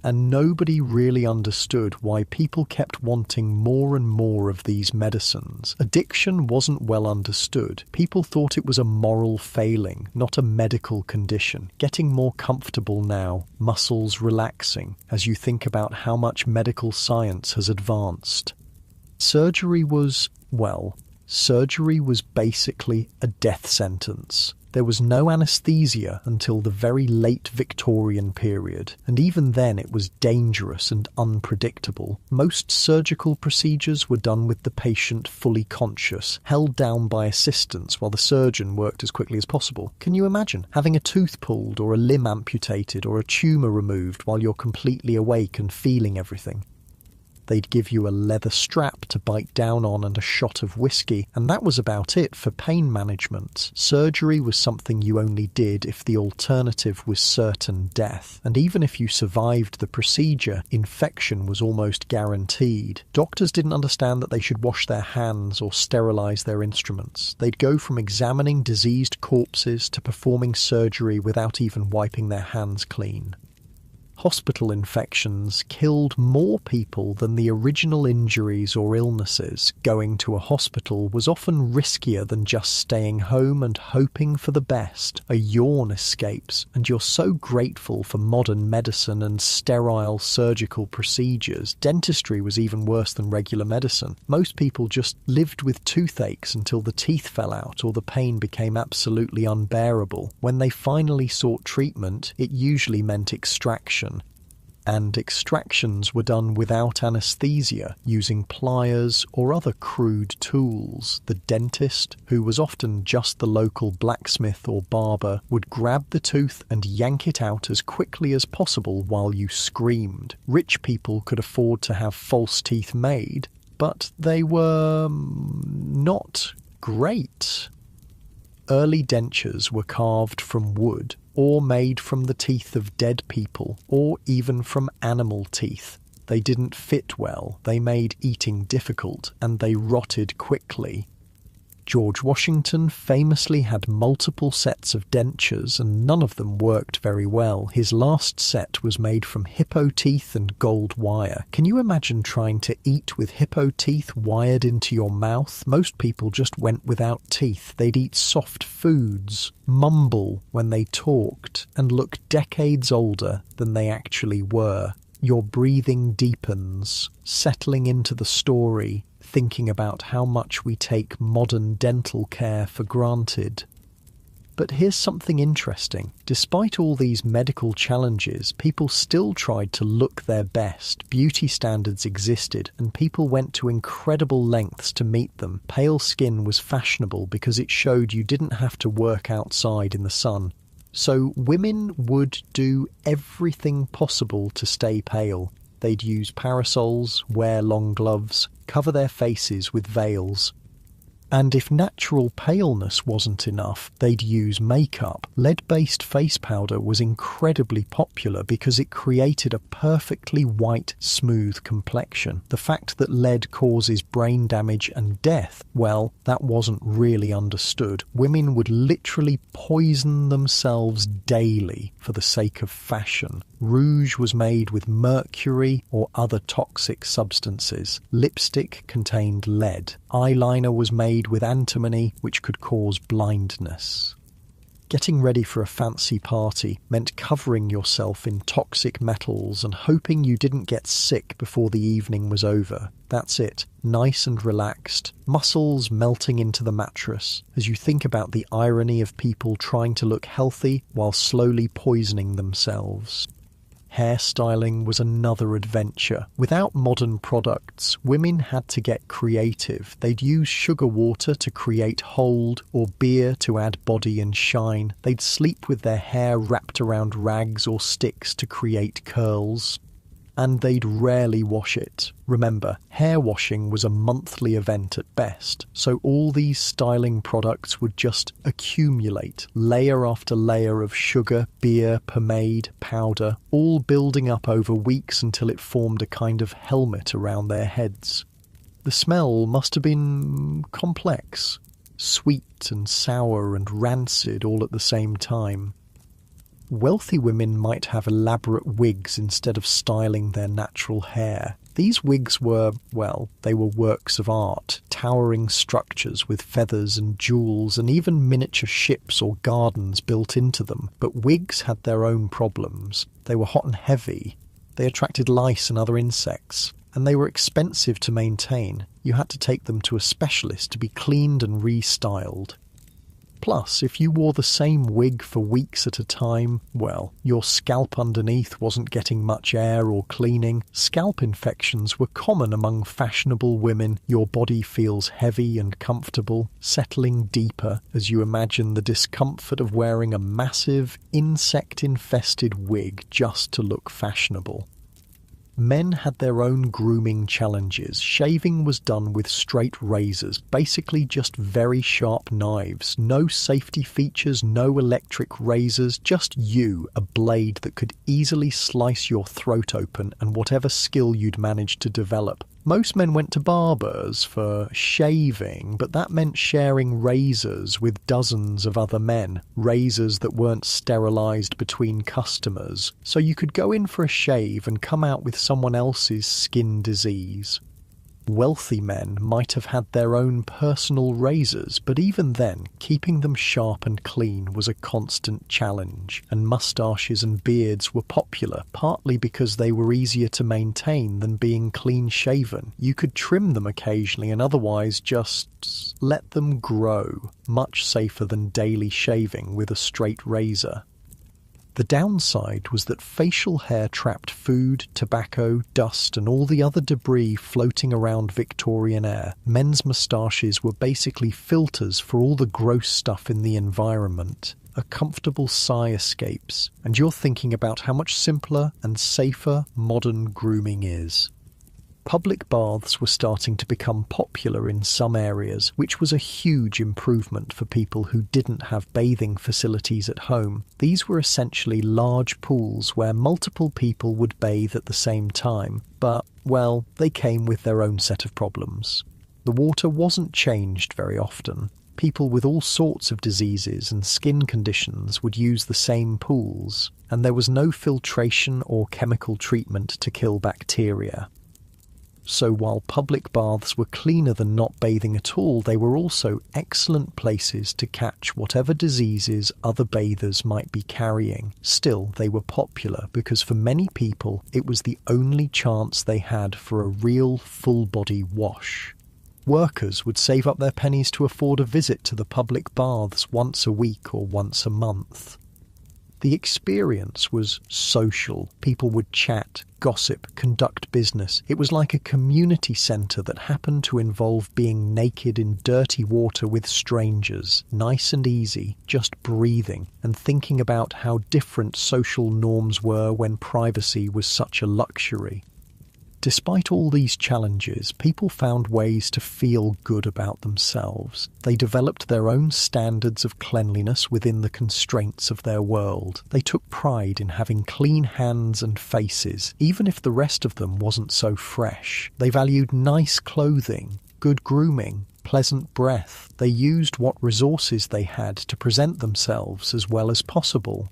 And nobody really understood why people kept wanting more and more of these medicines. Addiction wasn't well understood. People thought it was a moral failing, not a medical condition. Getting more comfortable now, muscles relaxing, as you think about how much medical science has advanced. Surgery was basically a death sentence. There was no anaesthesia until the very late Victorian period, and even then it was dangerous and unpredictable. Most surgical procedures were done with the patient fully conscious, held down by assistants while the surgeon worked as quickly as possible. Can you imagine having a tooth pulled or a limb amputated or a tumour removed while you're completely awake and feeling everything? They'd give you a leather strap to bite down on and a shot of whiskey, and that was about it for pain management. Surgery was something you only did if the alternative was certain death, and even if you survived the procedure, infection was almost guaranteed. Doctors didn't understand that they should wash their hands or sterilise their instruments. They'd go from examining diseased corpses to performing surgery without even wiping their hands clean. Hospital infections killed more people than the original injuries or illnesses. Going to a hospital was often riskier than just staying home and hoping for the best. A yawn escapes, and you're so grateful for modern medicine and sterile surgical procedures. Dentistry was even worse than regular medicine. Most people just lived with toothaches until the teeth fell out or the pain became absolutely unbearable. When they finally sought treatment, it usually meant extraction. And extractions were done without anaesthesia, using pliers or other crude tools. The dentist, who was often just the local blacksmith or barber, would grab the tooth and yank it out as quickly as possible while you screamed. Rich people could afford to have false teeth made, but they were not great. Early dentures were carved from wood, or made from the teeth of dead people, or even from animal teeth. They didn't fit well, they made eating difficult, and they rotted quickly. George Washington famously had multiple sets of dentures, and none of them worked very well. His last set was made from hippo teeth and gold wire. Can you imagine trying to eat with hippo teeth wired into your mouth? Most people just went without teeth. They'd eat soft foods, mumble when they talked, and look decades older than they actually were. Your breathing deepens, settling into the story, thinking about how much we take modern dental care for granted. But here's something interesting. Despite all these medical challenges, people still tried to look their best. Beauty standards existed, and people went to incredible lengths to meet them. Pale skin was fashionable because it showed you didn't have to work outside in the sun. So women would do everything possible to stay pale. They'd use parasols, wear long gloves, cover their faces with veils. And if natural paleness wasn't enough, they'd use makeup. Lead-based face powder was incredibly popular because it created a perfectly white, smooth complexion. The fact that lead causes brain damage and death, well, that wasn't really understood. Women would literally poison themselves daily for the sake of fashion. Rouge was made with mercury or other toxic substances. Lipstick contained lead. Eyeliner was made with antimony, which could cause blindness. Getting ready for a fancy party meant covering yourself in toxic metals and hoping you didn't get sick before the evening was over. That's it, nice and relaxed, muscles melting into the mattress as you think about the irony of people trying to look healthy while slowly poisoning themselves. Hairstyling was another adventure. Without modern products, women had to get creative. They'd use sugar water to create hold or beer to add body and shine. They'd sleep with their hair wrapped around rags or sticks to create curls. And they'd rarely wash it. Remember, hair washing was a monthly event at best, so all these styling products would just accumulate, layer after layer of sugar, beer, pomade, powder, all building up over weeks until it formed a kind of helmet around their heads. The smell must have been complex, sweet and sour and rancid all at the same time. Wealthy women might have elaborate wigs instead of styling their natural hair. These wigs were, well, they were works of art, towering structures with feathers and jewels and even miniature ships or gardens built into them. But wigs had their own problems. They were hot and heavy. They attracted lice and other insects. And they were expensive to maintain. You had to take them to a specialist to be cleaned and restyled. Plus, if you wore the same wig for weeks at a time, well, your scalp underneath wasn't getting much air or cleaning. Scalp infections were common among fashionable women. Your body feels heavy and comfortable, settling deeper as you imagine the discomfort of wearing a massive, insect-infested wig just to look fashionable. Men had their own grooming challenges. Shaving was done with straight razors, basically just very sharp knives. No safety features, no electric razors, just you, a blade that could easily slice your throat open and whatever skill you'd managed to develop. Most men went to barbers for shaving, but that meant sharing razors with dozens of other men, razors that weren't sterilised between customers, so you could go in for a shave and come out with someone else's skin disease. Wealthy men might have had their own personal razors, but even then, keeping them sharp and clean was a constant challenge, and moustaches and beards were popular, partly because they were easier to maintain than being clean-shaven. You could trim them occasionally and otherwise just let them grow, much safer than daily shaving with a straight razor. The downside was that facial hair trapped food, tobacco, dust and all the other debris floating around Victorian air. Men's moustaches were basically filters for all the gross stuff in the environment. A comfortable sigh escapes, and you're thinking about how much simpler and safer modern grooming is. Public baths were starting to become popular in some areas, which was a huge improvement for people who didn't have bathing facilities at home. These were essentially large pools where multiple people would bathe at the same time, but, well, they came with their own set of problems. The water wasn't changed very often. People with all sorts of diseases and skin conditions would use the same pools, and there was no filtration or chemical treatment to kill bacteria. So while public baths were cleaner than not bathing at all, they were also excellent places to catch whatever diseases other bathers might be carrying. Still, they were popular because for many people it was the only chance they had for a real full-body wash. Workers would save up their pennies to afford a visit to the public baths once a week or once a month. The experience was social. People would chat, gossip, conduct business. It was like a community centre that happened to involve being naked in dirty water with strangers, nice and easy, just breathing and thinking about how different social norms were when privacy was such a luxury. Despite all these challenges, people found ways to feel good about themselves. They developed their own standards of cleanliness within the constraints of their world. They took pride in having clean hands and faces, even if the rest of them wasn't so fresh. They valued nice clothing, good grooming, pleasant breath. They used what resources they had to present themselves as well as possible.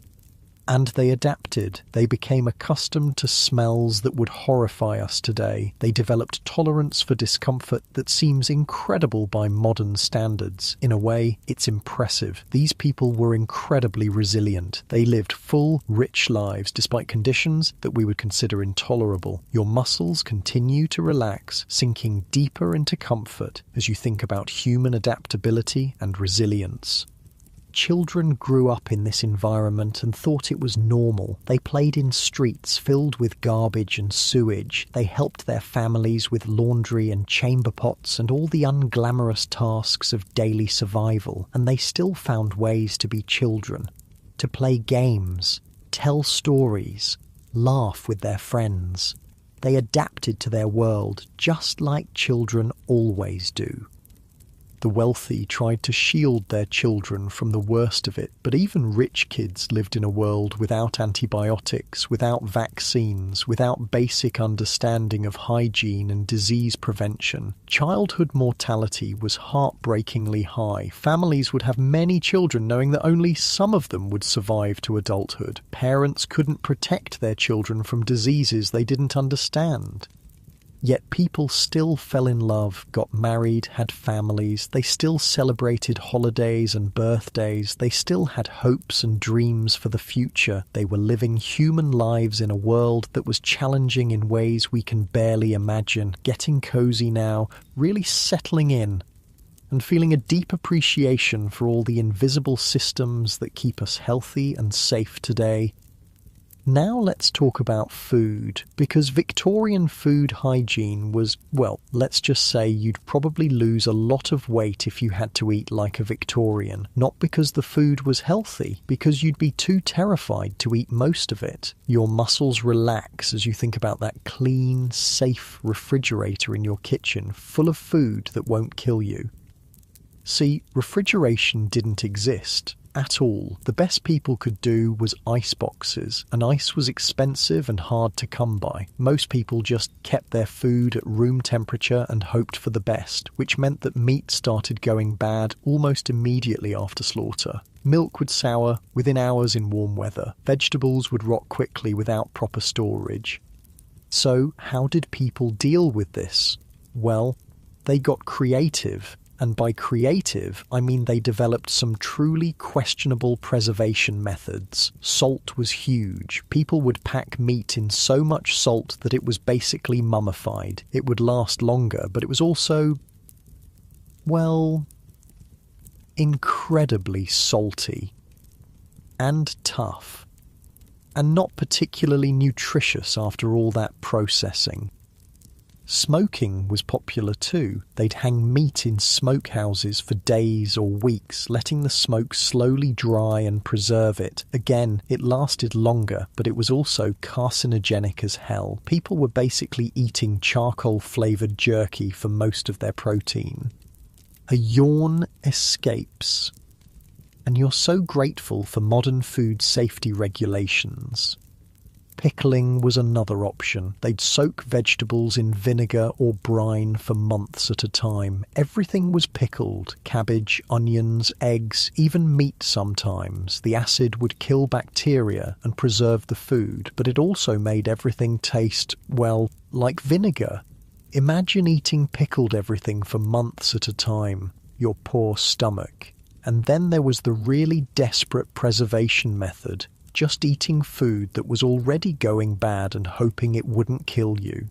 And they adapted. They became accustomed to smells that would horrify us today. They developed tolerance for discomfort that seems incredible by modern standards. In a way, it's impressive. These people were incredibly resilient. They lived full, rich lives despite conditions that we would consider intolerable. Your muscles continue to relax, sinking deeper into comfort as you think about human adaptability and resilience. Children grew up in this environment and thought it was normal. They played in streets filled with garbage and sewage. They helped their families with laundry and chamber pots and all the unglamorous tasks of daily survival. And they still found ways to be children, to play games, tell stories, laugh with their friends. They adapted to their world just like children always do. The wealthy tried to shield their children from the worst of it, but even rich kids lived in a world without antibiotics, without vaccines, without basic understanding of hygiene and disease prevention. Childhood mortality was heartbreakingly high. Families would have many children knowing that only some of them would survive to adulthood. Parents couldn't protect their children from diseases they didn't understand. Yet people still fell in love, got married, had families. They still celebrated holidays and birthdays. They still had hopes and dreams for the future. They were living human lives in a world that was challenging in ways we can barely imagine. Getting cozy now, really settling in, and feeling a deep appreciation for all the invisible systems that keep us healthy and safe today. Now let's talk about food, because Victorian food hygiene was, well, let's just say you'd probably lose a lot of weight if you had to eat like a Victorian. Not because the food was healthy, because you'd be too terrified to eat most of it. Your muscles relax as you think about that clean, safe refrigerator in your kitchen, full of food that won't kill you. See, refrigeration didn't exist at all. The best people could do was ice boxes, and ice was expensive and hard to come by. Most people just kept their food at room temperature and hoped for the best, which meant that meat started going bad almost immediately after slaughter. Milk would sour within hours in warm weather. Vegetables would rot quickly without proper storage. So, how did people deal with this? Well, they got creative. And by creative, I mean they developed some truly questionable preservation methods. Salt was huge. People would pack meat in so much salt that it was basically mummified. It would last longer, but it was also, well, incredibly salty and tough, and not particularly nutritious after all that processing. Smoking was popular too. They'd hang meat in smokehouses for days or weeks, letting the smoke slowly dry and preserve it. Again, it lasted longer, but it was also carcinogenic as hell. People were basically eating charcoal-flavoured jerky for most of their protein. A yawn escapes. And you're so grateful for modern food safety regulations. Pickling was another option. They'd soak vegetables in vinegar or brine for months at a time. Everything was pickled. Cabbage, onions, eggs, even meat sometimes. The acid would kill bacteria and preserve the food, but it also made everything taste, well, like vinegar. Imagine eating pickled everything for months at a time. Your poor stomach. And then there was the really desperate preservation method. Just eating food that was already going bad and hoping it wouldn't kill you.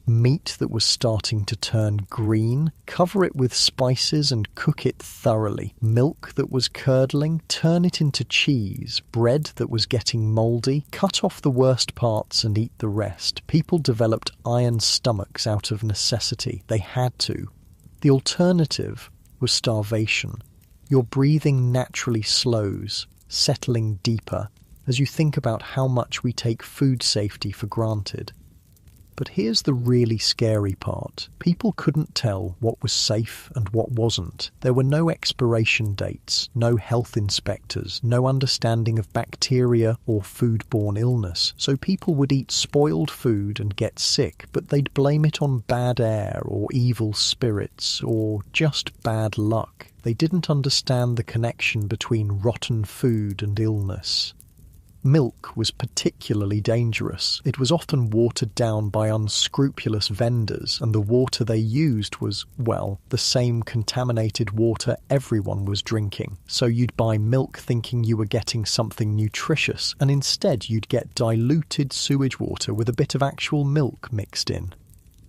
Meat that was starting to turn green, cover it with spices and cook it thoroughly. Milk that was curdling, turn it into cheese. Bread that was getting mouldy, cut off the worst parts and eat the rest. People developed iron stomachs out of necessity. They had to. The alternative was starvation. Your breathing naturally slows, settling deeper as you think about how much we take food safety for granted. But here's the really scary part. People couldn't tell what was safe and what wasn't. There were no expiration dates, no health inspectors, no understanding of bacteria or foodborne illness. So people would eat spoiled food and get sick, but they'd blame it on bad air or evil spirits or just bad luck. They didn't understand the connection between rotten food and illness. Milk was particularly dangerous. It was often watered down by unscrupulous vendors, and the water they used was, well, the same contaminated water everyone was drinking. So you'd buy milk thinking you were getting something nutritious, and instead you'd get diluted sewage water with a bit of actual milk mixed in.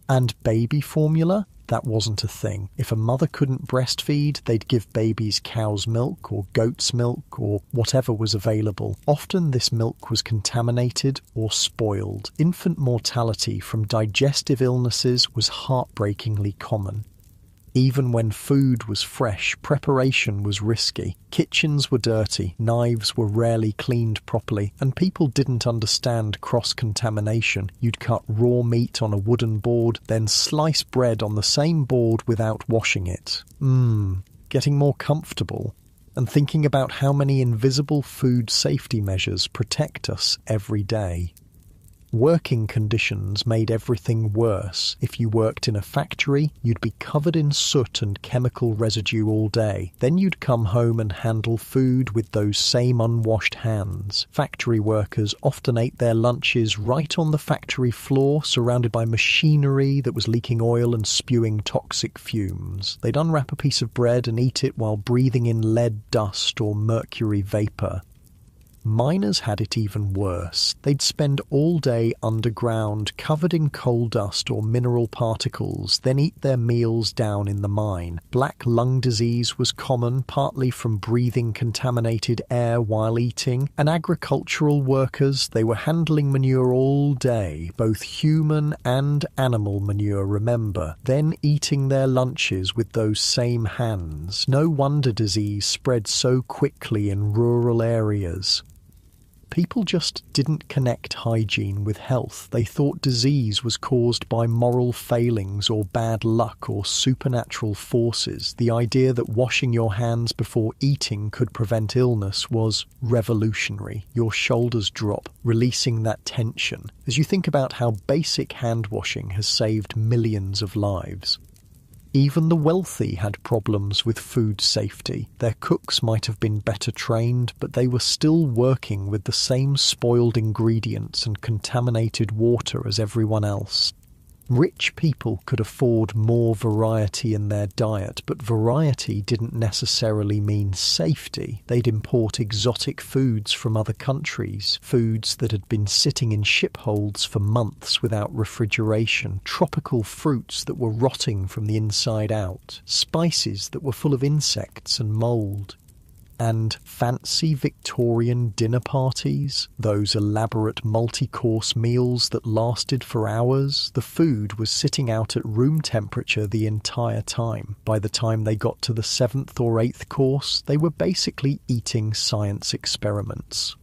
And baby formula? That wasn't a thing. If a mother couldn't breastfeed, they'd give babies cow's milk or goat's milk or whatever was available. Often this milk was contaminated or spoiled. Infant mortality from digestive illnesses was heartbreakingly common. Even when food was fresh, preparation was risky. Kitchens were dirty, knives were rarely cleaned properly, and people didn't understand cross-contamination. You'd cut raw meat on a wooden board, then slice bread on the same board without washing it. Getting more comfortable, and thinking about how many invisible food safety measures protect us every day. Working conditions made everything worse. If you worked in a factory, you'd be covered in soot and chemical residue all day. Then you'd come home and handle food with those same unwashed hands. Factory workers often ate their lunches right on the factory floor, surrounded by machinery that was leaking oil and spewing toxic fumes. They'd unwrap a piece of bread and eat it while breathing in lead dust or mercury vapor. Miners had it even worse. They'd spend all day underground, covered in coal dust or mineral particles, then eat their meals down in the mine. Black lung disease was common, partly from breathing contaminated air while eating. And agricultural workers, they were handling manure all day, both human and animal manure, remember, then eating their lunches with those same hands. No wonder disease spread so quickly in rural areas. People just didn't connect hygiene with health. They thought disease was caused by moral failings or bad luck or supernatural forces. The idea that washing your hands before eating could prevent illness was revolutionary. Your shoulders drop, releasing that tension, as you think about how basic hand washing has saved millions of lives. Even the wealthy had problems with food safety. Their cooks might have been better trained, but they were still working with the same spoiled ingredients and contaminated water as everyone else. Rich people could afford more variety in their diet, but variety didn't necessarily mean safety. They'd import exotic foods from other countries, foods that had been sitting in ship holds for months without refrigeration, tropical fruits that were rotting from the inside out, spices that were full of insects and mould. And fancy Victorian dinner parties, those elaborate multi-course meals that lasted for hours. The food was sitting out at room temperature the entire time. By the time they got to the 7th or 8th course, they were basically eating science experiments.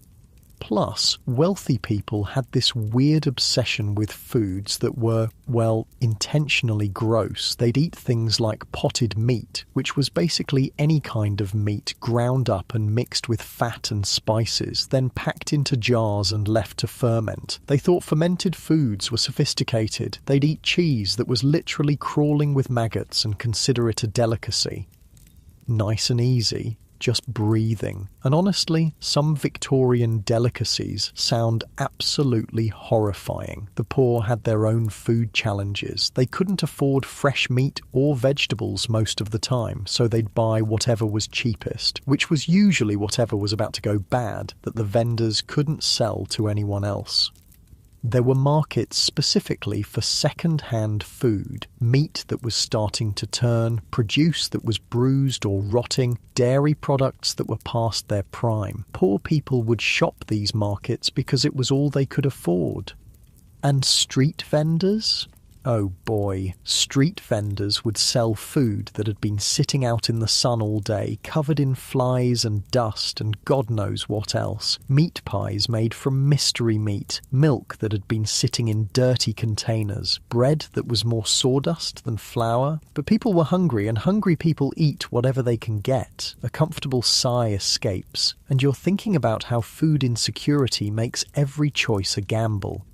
Plus, wealthy people had this weird obsession with foods that were, well, intentionally gross. They'd eat things like potted meat, which was basically any kind of meat ground up and mixed with fat and spices, then packed into jars and left to ferment. They thought fermented foods were sophisticated. They'd eat cheese that was literally crawling with maggots and consider it a delicacy. Nice and easy. Just breathing. And honestly, some Victorian delicacies sound absolutely horrifying. The poor had their own food challenges. They couldn't afford fresh meat or vegetables most of the time, so they'd buy whatever was cheapest, which was usually whatever was about to go bad that the vendors couldn't sell to anyone else. There were markets specifically for second-hand food, meat that was starting to turn, produce that was bruised or rotting, dairy products that were past their prime. Poor people would shop these markets because it was all they could afford. And street vendors? Oh boy, street vendors would sell food that had been sitting out in the sun all day, covered in flies and dust and God knows what else. Meat pies made from mystery meat, milk that had been sitting in dirty containers, bread that was more sawdust than flour. But people were hungry, and hungry people eat whatever they can get. A comfortable sigh escapes, and you're thinking about how food insecurity makes every choice a gamble.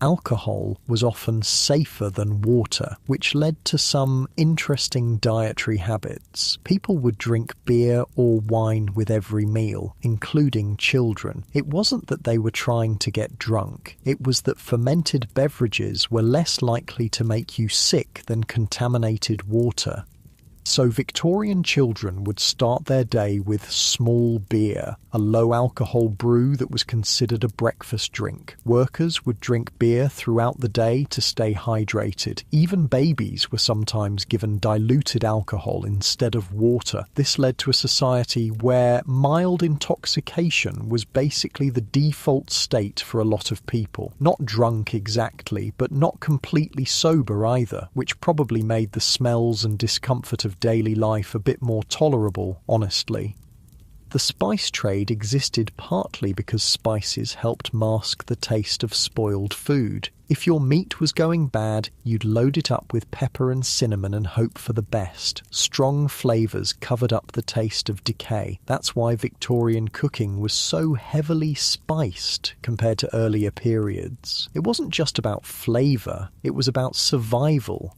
Alcohol was often safer than water, which led to some interesting dietary habits. People would drink beer or wine with every meal, including children. It wasn't that they were trying to get drunk. It was that fermented beverages were less likely to make you sick than contaminated water. So Victorian children would start their day with small beer, a low-alcohol brew that was considered a breakfast drink. Workers would drink beer throughout the day to stay hydrated. Even babies were sometimes given diluted alcohol instead of water. This led to a society where mild intoxication was basically the default state for a lot of people. Not drunk exactly, but not completely sober either, which probably made the smells and discomfort of daily life a bit more tolerable, honestly. The spice trade existed partly because spices helped mask the taste of spoiled food. If your meat was going bad, you'd load it up with pepper and cinnamon and hope for the best. Strong flavours covered up the taste of decay. That's why Victorian cooking was so heavily spiced compared to earlier periods. It wasn't just about flavour, it was about survival.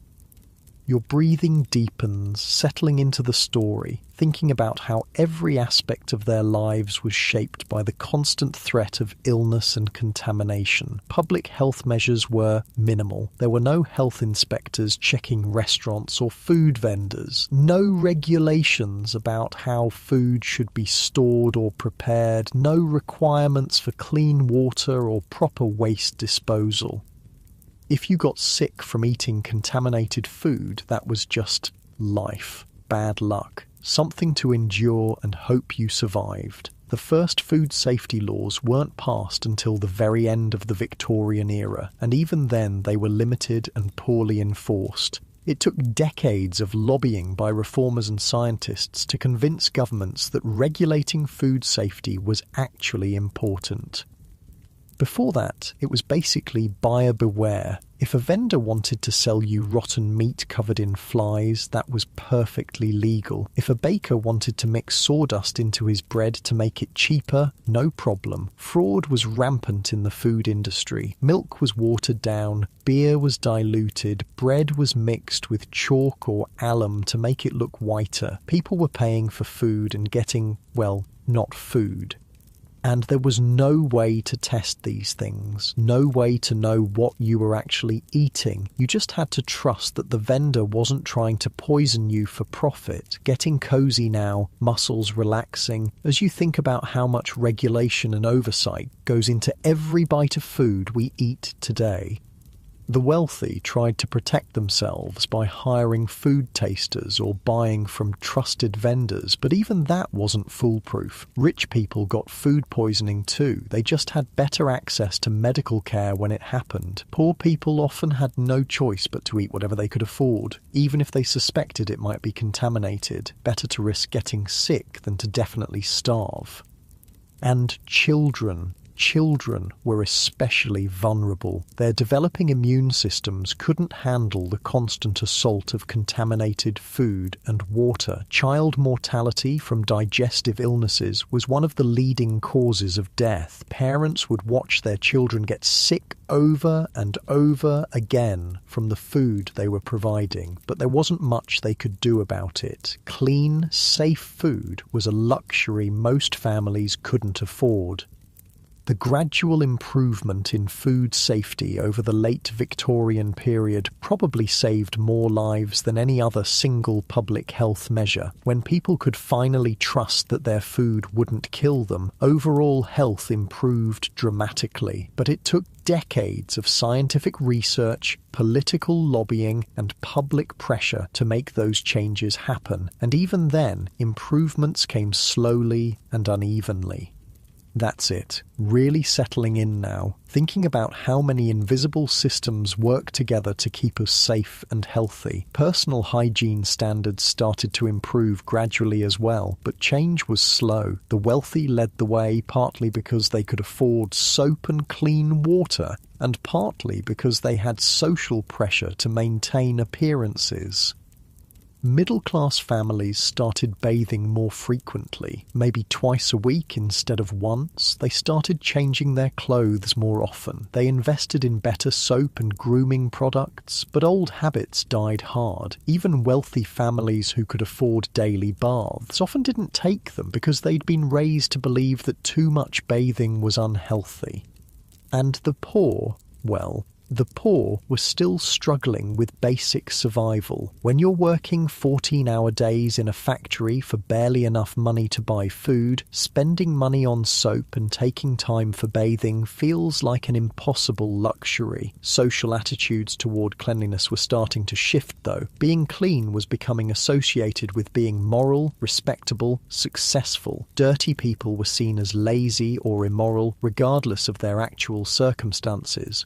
Your breathing deepens, settling into the story, thinking about how every aspect of their lives was shaped by the constant threat of illness and contamination. Public health measures were minimal. There were no health inspectors checking restaurants or food vendors, no regulations about how food should be stored or prepared, no requirements for clean water or proper waste disposal. If you got sick from eating contaminated food, that was just life, bad luck, something to endure and hope you survived. The first food safety laws weren't passed until the very end of the Victorian era, and even then they were limited and poorly enforced. It took decades of lobbying by reformers and scientists to convince governments that regulating food safety was actually important. Before that, it was basically buyer beware. If a vendor wanted to sell you rotten meat covered in flies, that was perfectly legal. If a baker wanted to mix sawdust into his bread to make it cheaper, no problem. Fraud was rampant in the food industry. Milk was watered down, beer was diluted, bread was mixed with chalk or alum to make it look whiter. People were paying for food and getting, well, not food. And there was no way to test these things, no way to know what you were actually eating. You just had to trust that the vendor wasn't trying to poison you for profit. Getting cozy now, muscles relaxing, as you think about how much regulation and oversight goes into every bite of food we eat today. The wealthy tried to protect themselves by hiring food tasters or buying from trusted vendors, but even that wasn't foolproof. Rich people got food poisoning too. They just had better access to medical care when it happened. Poor people often had no choice but to eat whatever they could afford, even if they suspected it might be contaminated. Better to risk getting sick than to definitely starve. And children. Children were especially vulnerable. Their developing immune systems couldn't handle the constant assault of contaminated food and water. Child mortality from digestive illnesses was one of the leading causes of death. Parents would watch their children get sick over and over again from the food they were providing, but there wasn't much they could do about it. Clean, safe food was a luxury most families couldn't afford. The gradual improvement in food safety over the late Victorian period probably saved more lives than any other single public health measure. When people could finally trust that their food wouldn't kill them, overall health improved dramatically. But it took decades of scientific research, political lobbying, and public pressure to make those changes happen. And even then, improvements came slowly and unevenly. That's it. Really settling in now, thinking about how many invisible systems work together to keep us safe and healthy. Personal hygiene standards started to improve gradually as well, but change was slow. The wealthy led the way, partly because they could afford soap and clean water, and partly because they had social pressure to maintain appearances. Middle-class families started bathing more frequently, maybe twice a week instead of once. They started changing their clothes more often. They invested in better soap and grooming products, but old habits died hard. Even wealthy families who could afford daily baths often didn't take them because they'd been raised to believe that too much bathing was unhealthy. And the poor, well, the poor were still struggling with basic survival. When you're working 14-hour days in a factory for barely enough money to buy food, spending money on soap and taking time for bathing feels like an impossible luxury. Social attitudes toward cleanliness were starting to shift, though. Being clean was becoming associated with being moral, respectable, successful. Dirty people were seen as lazy or immoral, regardless of their actual circumstances.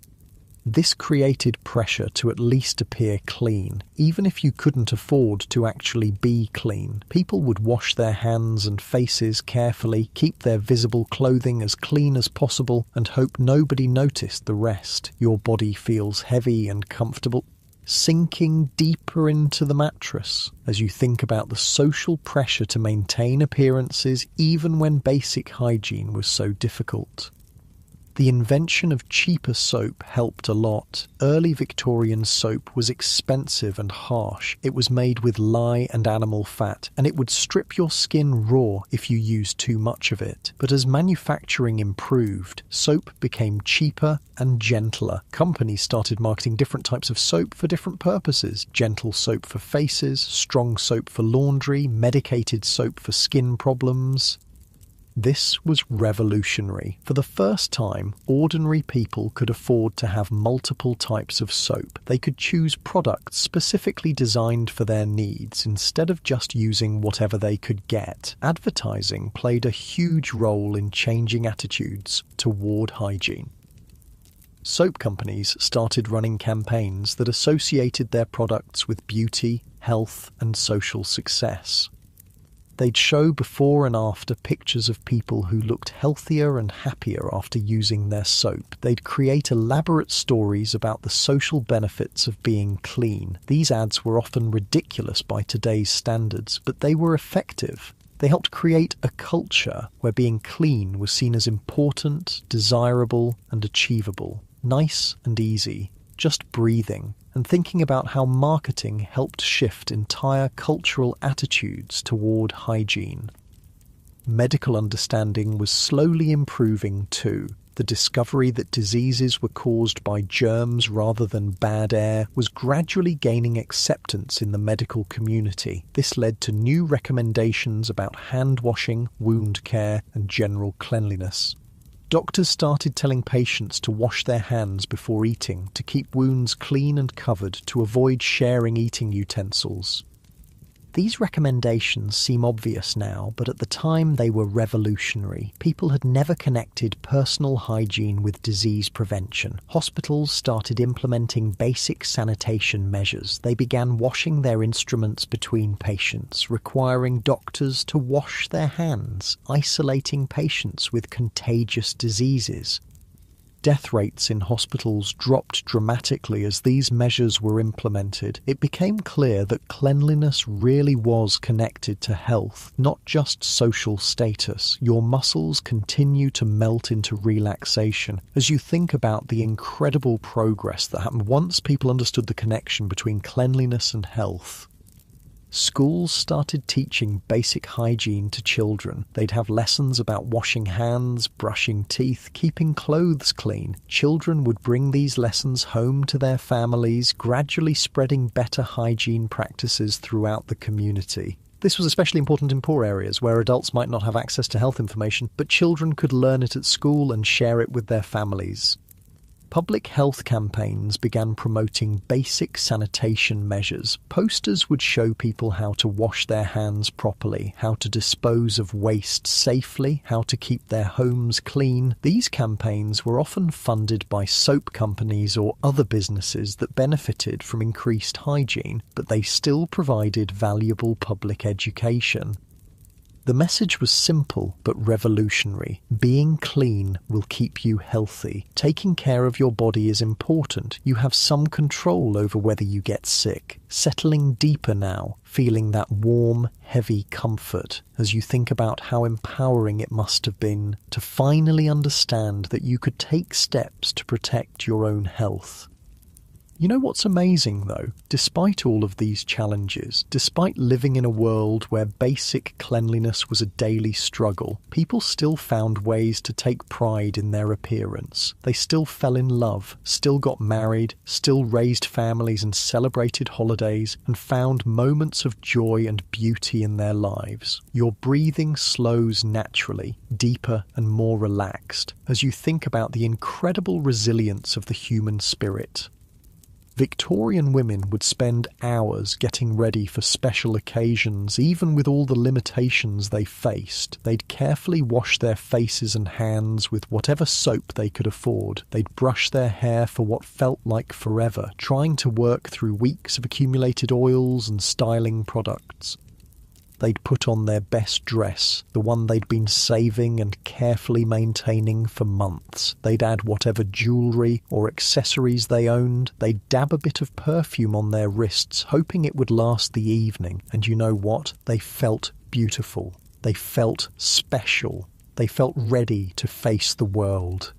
This created pressure to at least appear clean. Even if you couldn't afford to actually be clean, people would wash their hands and faces carefully, keep their visible clothing as clean as possible, and hope nobody noticed the rest. Your body feels heavy and comfortable, sinking deeper into the mattress as you think about the social pressure to maintain appearances even when basic hygiene was so difficult. The invention of cheaper soap helped a lot. Early Victorian soap was expensive and harsh. It was made with lye and animal fat, and it would strip your skin raw if you used too much of it. But as manufacturing improved, soap became cheaper and gentler. Companies started marketing different types of soap for different purposes. Gentle soap for faces, strong soap for laundry, medicated soap for skin problems. This was revolutionary. For the first time, ordinary people could afford to have multiple types of soap. They could choose products specifically designed for their needs instead of just using whatever they could get. Advertising played a huge role in changing attitudes toward hygiene. Soap companies started running campaigns that associated their products with beauty, health, and social success. They'd show before and after pictures of people who looked healthier and happier after using their soap. They'd create elaborate stories about the social benefits of being clean. These ads were often ridiculous by today's standards, but they were effective. They helped create a culture where being clean was seen as important, desirable, and achievable. Nice and easy, just breathing. And thinking about how marketing helped shift entire cultural attitudes toward hygiene. Medical understanding was slowly improving too. The discovery that diseases were caused by germs rather than bad air was gradually gaining acceptance in the medical community. This led to new recommendations about hand washing, wound care, and general cleanliness. Doctors started telling patients to wash their hands before eating, to keep wounds clean and covered, to avoid sharing eating utensils. These recommendations seem obvious now, but at the time they were revolutionary. People had never connected personal hygiene with disease prevention. Hospitals started implementing basic sanitation measures. They began washing their instruments between patients, requiring doctors to wash their hands, isolating patients with contagious diseases. Death rates in hospitals dropped dramatically as these measures were implemented. It became clear that cleanliness really was connected to health, not just social status. Your muscles continue to melt into relaxation as you think about the incredible progress that happened once people understood the connection between cleanliness and health. Schools started teaching basic hygiene to children. They'd have lessons about washing hands, brushing teeth, keeping clothes clean. Children would bring these lessons home to their families, gradually spreading better hygiene practices throughout the community. This was especially important in poor areas where adults might not have access to health information, but children could learn it at school and share it with their families. Public health campaigns began promoting basic sanitation measures. Posters would show people how to wash their hands properly, how to dispose of waste safely, how to keep their homes clean. These campaigns were often funded by soap companies or other businesses that benefited from increased hygiene, but they still provided valuable public education. The message was simple but revolutionary. Being clean will keep you healthy. Taking care of your body is important. You have some control over whether you get sick. Settling deeper now, feeling that warm, heavy comfort as you think about how empowering it must have been to finally understand that you could take steps to protect your own health. You know what's amazing though? Despite all of these challenges, despite living in a world where basic cleanliness was a daily struggle, people still found ways to take pride in their appearance. They still fell in love, still got married, still raised families and celebrated holidays, and found moments of joy and beauty in their lives. Your breathing slows naturally, deeper and more relaxed, as you think about the incredible resilience of the human spirit. Victorian women would spend hours getting ready for special occasions, even with all the limitations they faced. They'd carefully wash their faces and hands with whatever soap they could afford. They'd brush their hair for what felt like forever, trying to work through weeks of accumulated oils and styling products. They'd put on their best dress, the one they'd been saving and carefully maintaining for months. They'd add whatever jewellery or accessories they owned. They'd dab a bit of perfume on their wrists, hoping it would last the evening. And you know what? They felt beautiful. They felt special. They felt ready to face the world.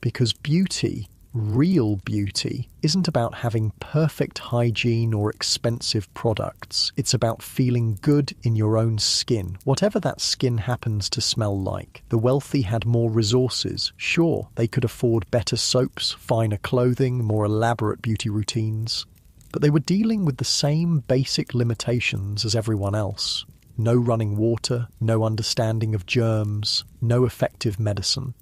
Because beauty, real beauty, isn't about having perfect hygiene or expensive products. It's about feeling good in your own skin, whatever that skin happens to smell like. The wealthy had more resources. Sure, they could afford better soaps, finer clothing, more elaborate beauty routines. But they were dealing with the same basic limitations as everyone else. No running water, no understanding of germs, no effective medicine.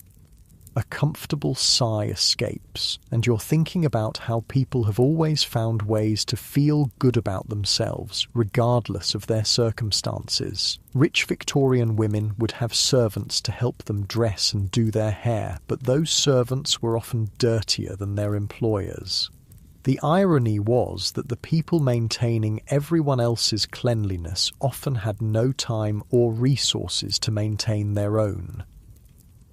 A comfortable sigh escapes, and you're thinking about how people have always found ways to feel good about themselves, regardless of their circumstances. Rich Victorian women would have servants to help them dress and do their hair, but those servants were often dirtier than their employers. The irony was that the people maintaining everyone else's cleanliness often had no time or resources to maintain their own.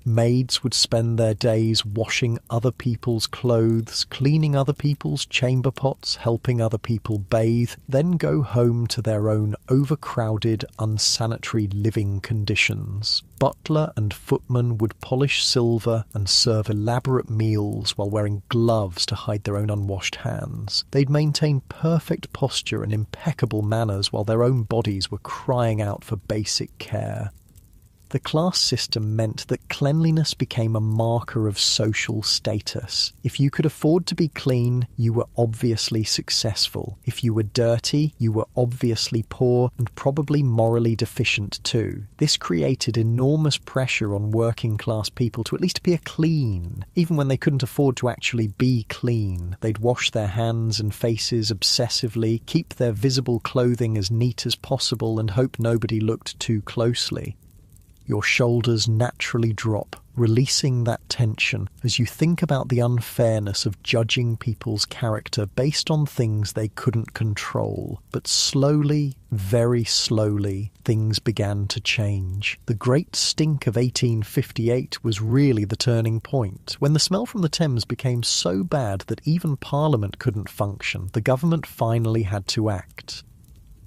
Maids would spend their days washing other people's clothes, cleaning other people's chamber pots, helping other people bathe, then go home to their own overcrowded, unsanitary living conditions. Butler and footman would polish silver and serve elaborate meals while wearing gloves to hide their own unwashed hands. They'd maintain perfect posture and impeccable manners while their own bodies were crying out for basic care. The class system meant that cleanliness became a marker of social status. If you could afford to be clean, you were obviously successful. If you were dirty, you were obviously poor and probably morally deficient too. This created enormous pressure on working class people to at least appear clean. Even when they couldn't afford to actually be clean, they'd wash their hands and faces obsessively, keep their visible clothing as neat as possible and hope nobody looked too closely. Your shoulders naturally drop, releasing that tension as you think about the unfairness of judging people's character based on things they couldn't control. But slowly, very slowly, things began to change. The Great Stink of 1858 was really the turning point. When the smell from the Thames became so bad that even Parliament couldn't function, the government finally had to act.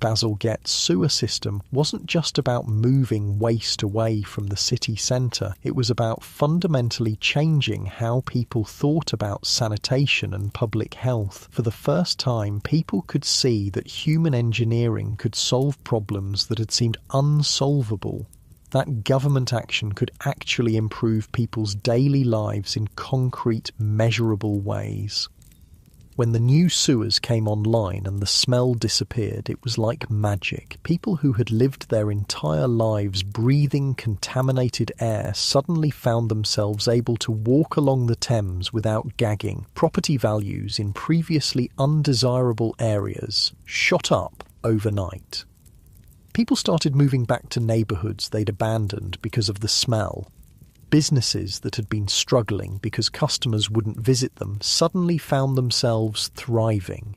Bazalgette's sewer system wasn't just about moving waste away from the city centre, it was about fundamentally changing how people thought about sanitation and public health. For the first time, people could see that human engineering could solve problems that had seemed unsolvable. That government action could actually improve people's daily lives in concrete, measurable ways. When the new sewers came online and the smell disappeared, it was like magic. People who had lived their entire lives breathing contaminated air suddenly found themselves able to walk along the Thames without gagging. Property values in previously undesirable areas shot up overnight. People started moving back to neighbourhoods they'd abandoned because of the smell. Businesses that had been struggling because customers wouldn't visit them suddenly found themselves thriving.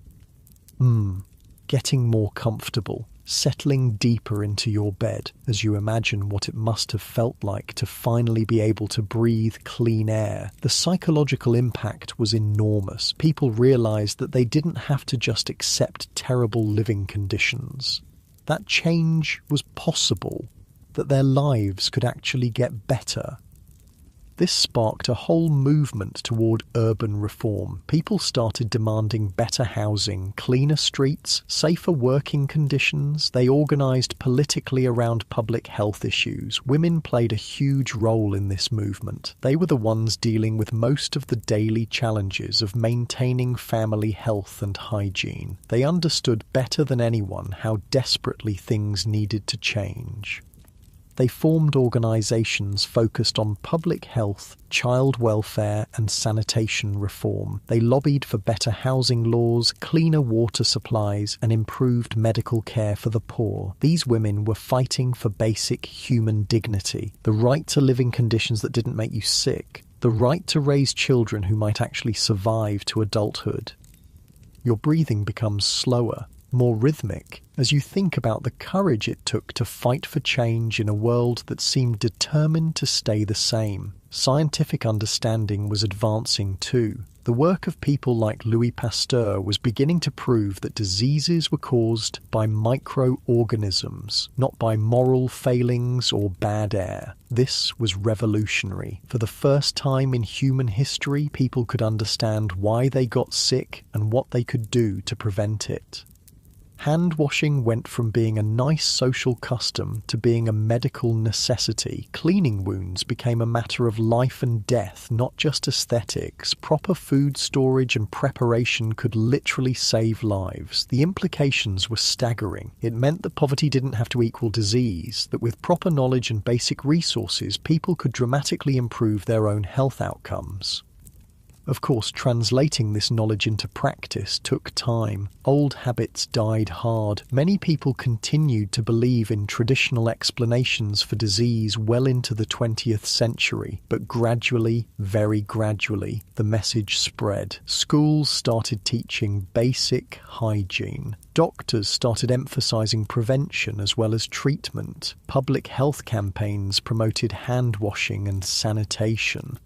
Getting more comfortable, settling deeper into your bed as you imagine what it must have felt like to finally be able to breathe clean air. The psychological impact was enormous. People realised that they didn't have to just accept terrible living conditions. That change was possible, that their lives could actually get better. This sparked a whole movement toward urban reform. People started demanding better housing, cleaner streets, safer working conditions. They organised politically around public health issues. Women played a huge role in this movement. They were the ones dealing with most of the daily challenges of maintaining family health and hygiene. They understood better than anyone how desperately things needed to change. They formed organisations focused on public health, child welfare and sanitation reform. They lobbied for better housing laws, cleaner water supplies and improved medical care for the poor. These women were fighting for basic human dignity, the right to live in conditions that didn't make you sick, the right to raise children who might actually survive to adulthood. Your breathing becomes slower, more rhythmic, as you think about the courage it took to fight for change in a world that seemed determined to stay the same. Scientific understanding was advancing too. The work of people like Louis Pasteur was beginning to prove that diseases were caused by microorganisms, not by moral failings or bad air. This was revolutionary. For the first time in human history, people could understand why they got sick and what they could do to prevent it. Hand washing went from being a nice social custom to being a medical necessity. Cleaning wounds became a matter of life and death, not just aesthetics. Proper food storage and preparation could literally save lives. The implications were staggering. It meant that poverty didn't have to equal disease, that with proper knowledge and basic resources, people could dramatically improve their own health outcomes. Of course, translating this knowledge into practice took time. Old habits died hard. Many people continued to believe in traditional explanations for disease well into the 20th century, but gradually, very gradually, the message spread. Schools started teaching basic hygiene. Doctors started emphasizing prevention as well as treatment. Public health campaigns promoted hand washing and sanitation.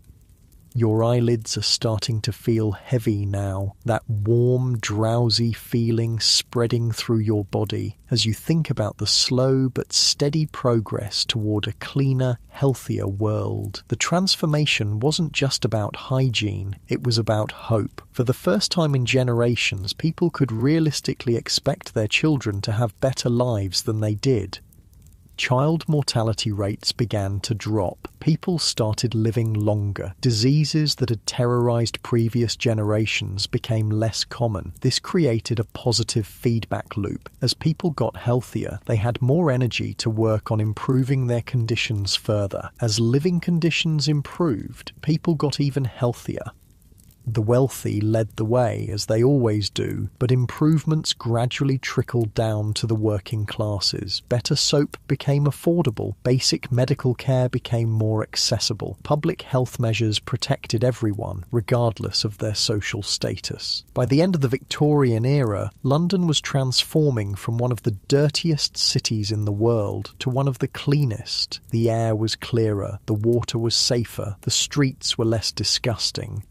Your eyelids are starting to feel heavy now, that warm, drowsy feeling spreading through your body as you think about the slow but steady progress toward a cleaner, healthier world. The transformation wasn't just about hygiene, it was about hope. For the first time in generations, people could realistically expect their children to have better lives than they did. Child mortality rates began to drop. People started living longer. Diseases that had terrorized previous generations became less common. This created a positive feedback loop. As people got healthier, they had more energy to work on improving their conditions further. As living conditions improved, people got even healthier. The wealthy led the way, as they always do, but improvements gradually trickled down to the working classes. Better soap became affordable, basic medical care became more accessible, public health measures protected everyone, regardless of their social status. By the end of the Victorian era, London was transforming from one of the dirtiest cities in the world to one of the cleanest. The air was clearer, the water was safer, the streets were less disgusting.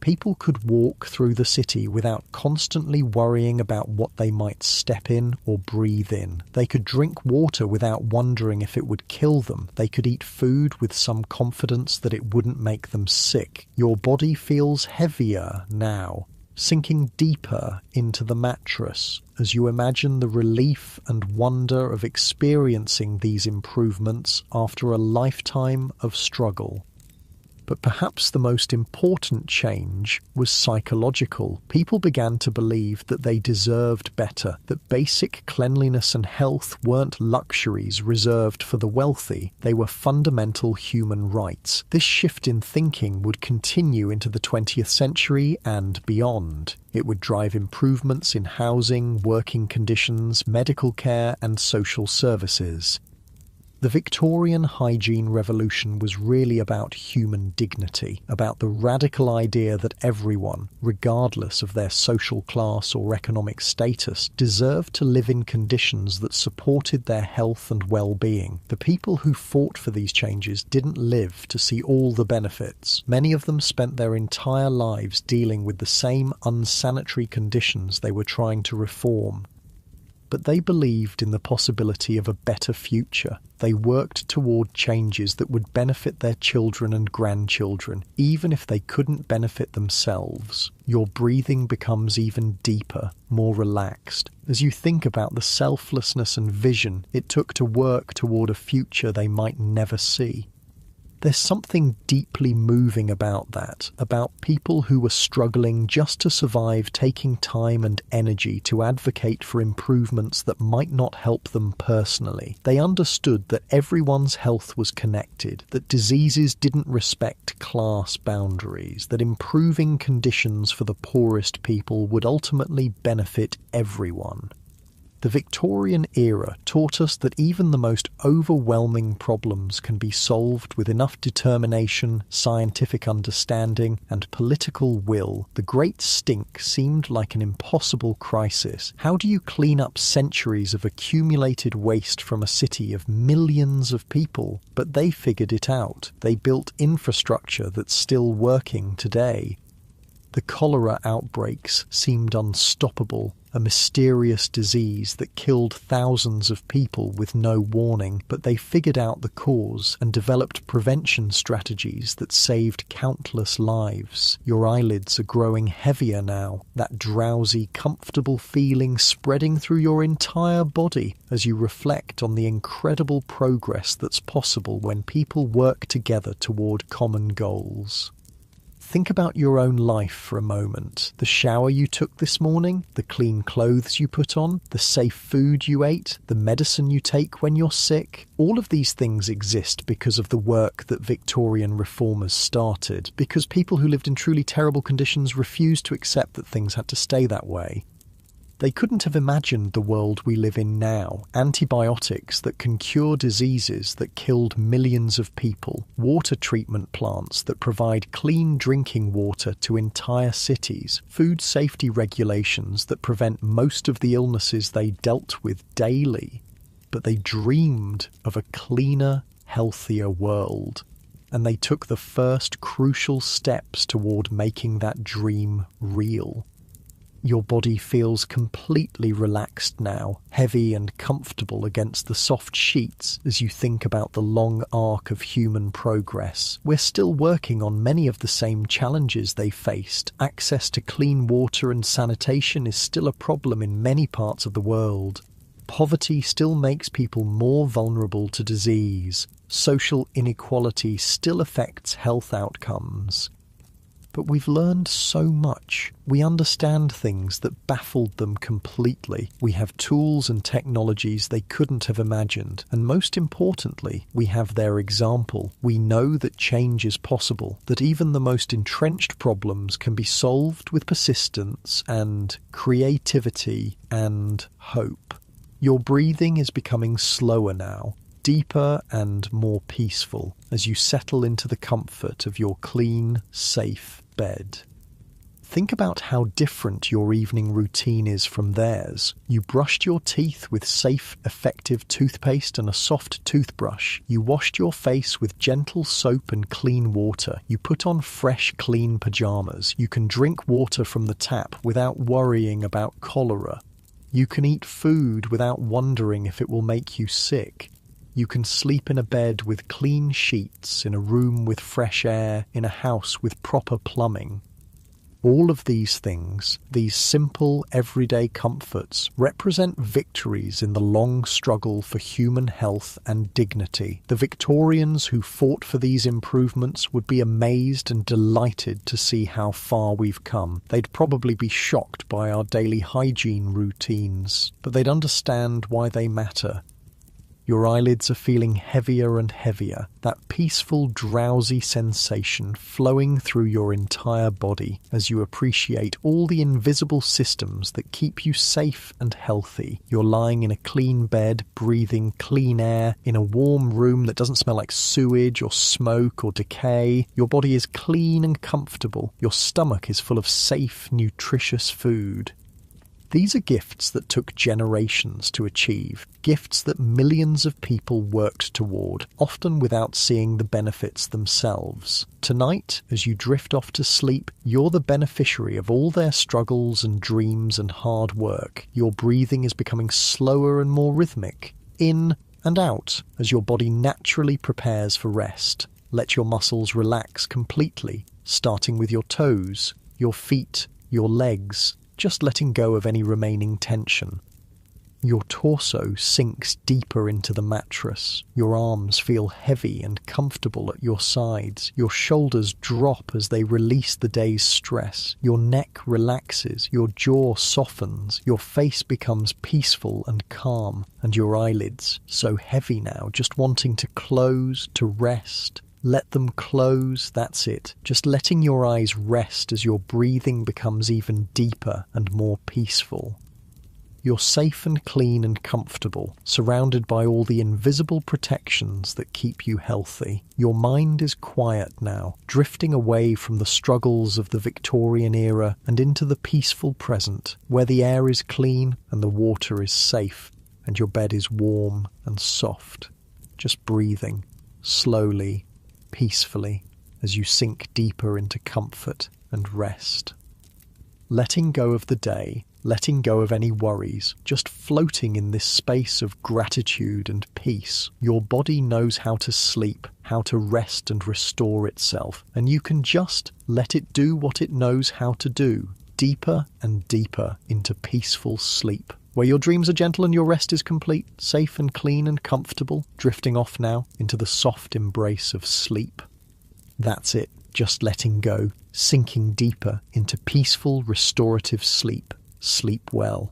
People could walk through the city without constantly worrying about what they might step in or breathe in. They could drink water without wondering if it would kill them. They could eat food with some confidence that it wouldn't make them sick. Your body feels heavier now, sinking deeper into the mattress as you imagine the relief and wonder of experiencing these improvements after a lifetime of struggle. But perhaps the most important change was psychological. People began to believe that they deserved better, that basic cleanliness and health weren't luxuries reserved for the wealthy, they were fundamental human rights. This shift in thinking would continue into the 20th century and beyond. It would drive improvements in housing, working conditions, medical care, and social services. The Victorian hygiene revolution was really about human dignity, about the radical idea that everyone, regardless of their social class or economic status, deserved to live in conditions that supported their health and well-being. The people who fought for these changes didn't live to see all the benefits. Many of them spent their entire lives dealing with the same unsanitary conditions they were trying to reform. But they believed in the possibility of a better future. They worked toward changes that would benefit their children and grandchildren, even if they couldn't benefit themselves. Your breathing becomes even deeper, more relaxed, as you think about the selflessness and vision it took to work toward a future they might never see. There's something deeply moving about that, about people who were struggling just to survive, taking time and energy to advocate for improvements that might not help them personally. They understood that everyone's health was connected, that diseases didn't respect class boundaries, that improving conditions for the poorest people would ultimately benefit everyone. The Victorian era taught us that even the most overwhelming problems can be solved with enough determination, scientific understanding, and political will. The Great Stink seemed like an impossible crisis. How do you clean up centuries of accumulated waste from a city of millions of people? But they figured it out. They built infrastructure that's still working today. The cholera outbreaks seemed unstoppable, a mysterious disease that killed thousands of people with no warning, but they figured out the cause and developed prevention strategies that saved countless lives. Your eyelids are growing heavier now, that drowsy, comfortable feeling spreading through your entire body as you reflect on the incredible progress that's possible when people work together toward common goals. Think about your own life for a moment. The shower you took this morning, the clean clothes you put on, the safe food you ate, the medicine you take when you're sick. All of these things exist because of the work that Victorian reformers started, because people who lived in truly terrible conditions refused to accept that things had to stay that way. They couldn't have imagined the world we live in now. Antibiotics that can cure diseases that killed millions of people. Water treatment plants that provide clean drinking water to entire cities. Food safety regulations that prevent most of the illnesses they dealt with daily. But they dreamed of a cleaner, healthier world. And they took the first crucial steps toward making that dream real. Your body feels completely relaxed now, heavy and comfortable against the soft sheets as you think about the long arc of human progress. We're still working on many of the same challenges they faced. Access to clean water and sanitation is still a problem in many parts of the world. Poverty still makes people more vulnerable to disease. Social inequality still affects health outcomes. But we've learned so much. We understand things that baffled them completely. We have tools and technologies they couldn't have imagined. And most importantly, we have their example. We know that change is possible, that even the most entrenched problems can be solved with persistence and creativity and hope. Your breathing is becoming slower now, deeper and more peaceful as you settle into the comfort of your clean, safe bed. Think about how different your evening routine is from theirs. You brushed your teeth with safe, effective toothpaste and a soft toothbrush. You washed your face with gentle soap and clean water. You put on fresh, clean pajamas. You can drink water from the tap without worrying about cholera. You can eat food without wondering if it will make you sick. You can sleep in a bed with clean sheets, in a room with fresh air, in a house with proper plumbing. All of these things, these simple, everyday comforts, represent victories in the long struggle for human health and dignity. The Victorians who fought for these improvements would be amazed and delighted to see how far we've come. They'd probably be shocked by our daily hygiene routines, but they'd understand why they matter. Your eyelids are feeling heavier and heavier, that peaceful, drowsy sensation flowing through your entire body as you appreciate all the invisible systems that keep you safe and healthy. You're lying in a clean bed, breathing clean air, in a warm room that doesn't smell like sewage or smoke or decay. Your body is clean and comfortable. Your stomach is full of safe, nutritious food. These are gifts that took generations to achieve, gifts that millions of people worked toward, often without seeing the benefits themselves. Tonight, as you drift off to sleep, you're the beneficiary of all their struggles and dreams and hard work. Your breathing is becoming slower and more rhythmic, in and out, as your body naturally prepares for rest. Let your muscles relax completely, starting with your toes, your feet, your legs, just letting go of any remaining tension. Your torso sinks deeper into the mattress. Your arms feel heavy and comfortable at your sides. Your shoulders drop as they release the day's stress. Your neck relaxes. Your jaw softens. Your face becomes peaceful and calm. And your eyelids, so heavy now, just wanting to close, to rest. Let them close, that's it. Just letting your eyes rest as your breathing becomes even deeper and more peaceful. You're safe and clean and comfortable, surrounded by all the invisible protections that keep you healthy. Your mind is quiet now, drifting away from the struggles of the Victorian era and into the peaceful present, where the air is clean and the water is safe, and your bed is warm and soft. Just breathing, slowly, peacefully, as you sink deeper into comfort and rest. Letting go of the day, letting go of any worries, just floating in this space of gratitude and peace. Your body knows how to sleep, how to rest and restore itself, and you can just let it do what it knows how to do, deeper and deeper into peaceful sleep, where your dreams are gentle and your rest is complete, safe and clean and comfortable, drifting off now into the soft embrace of sleep. That's it, just letting go, sinking deeper into peaceful, restorative sleep. Sleep well.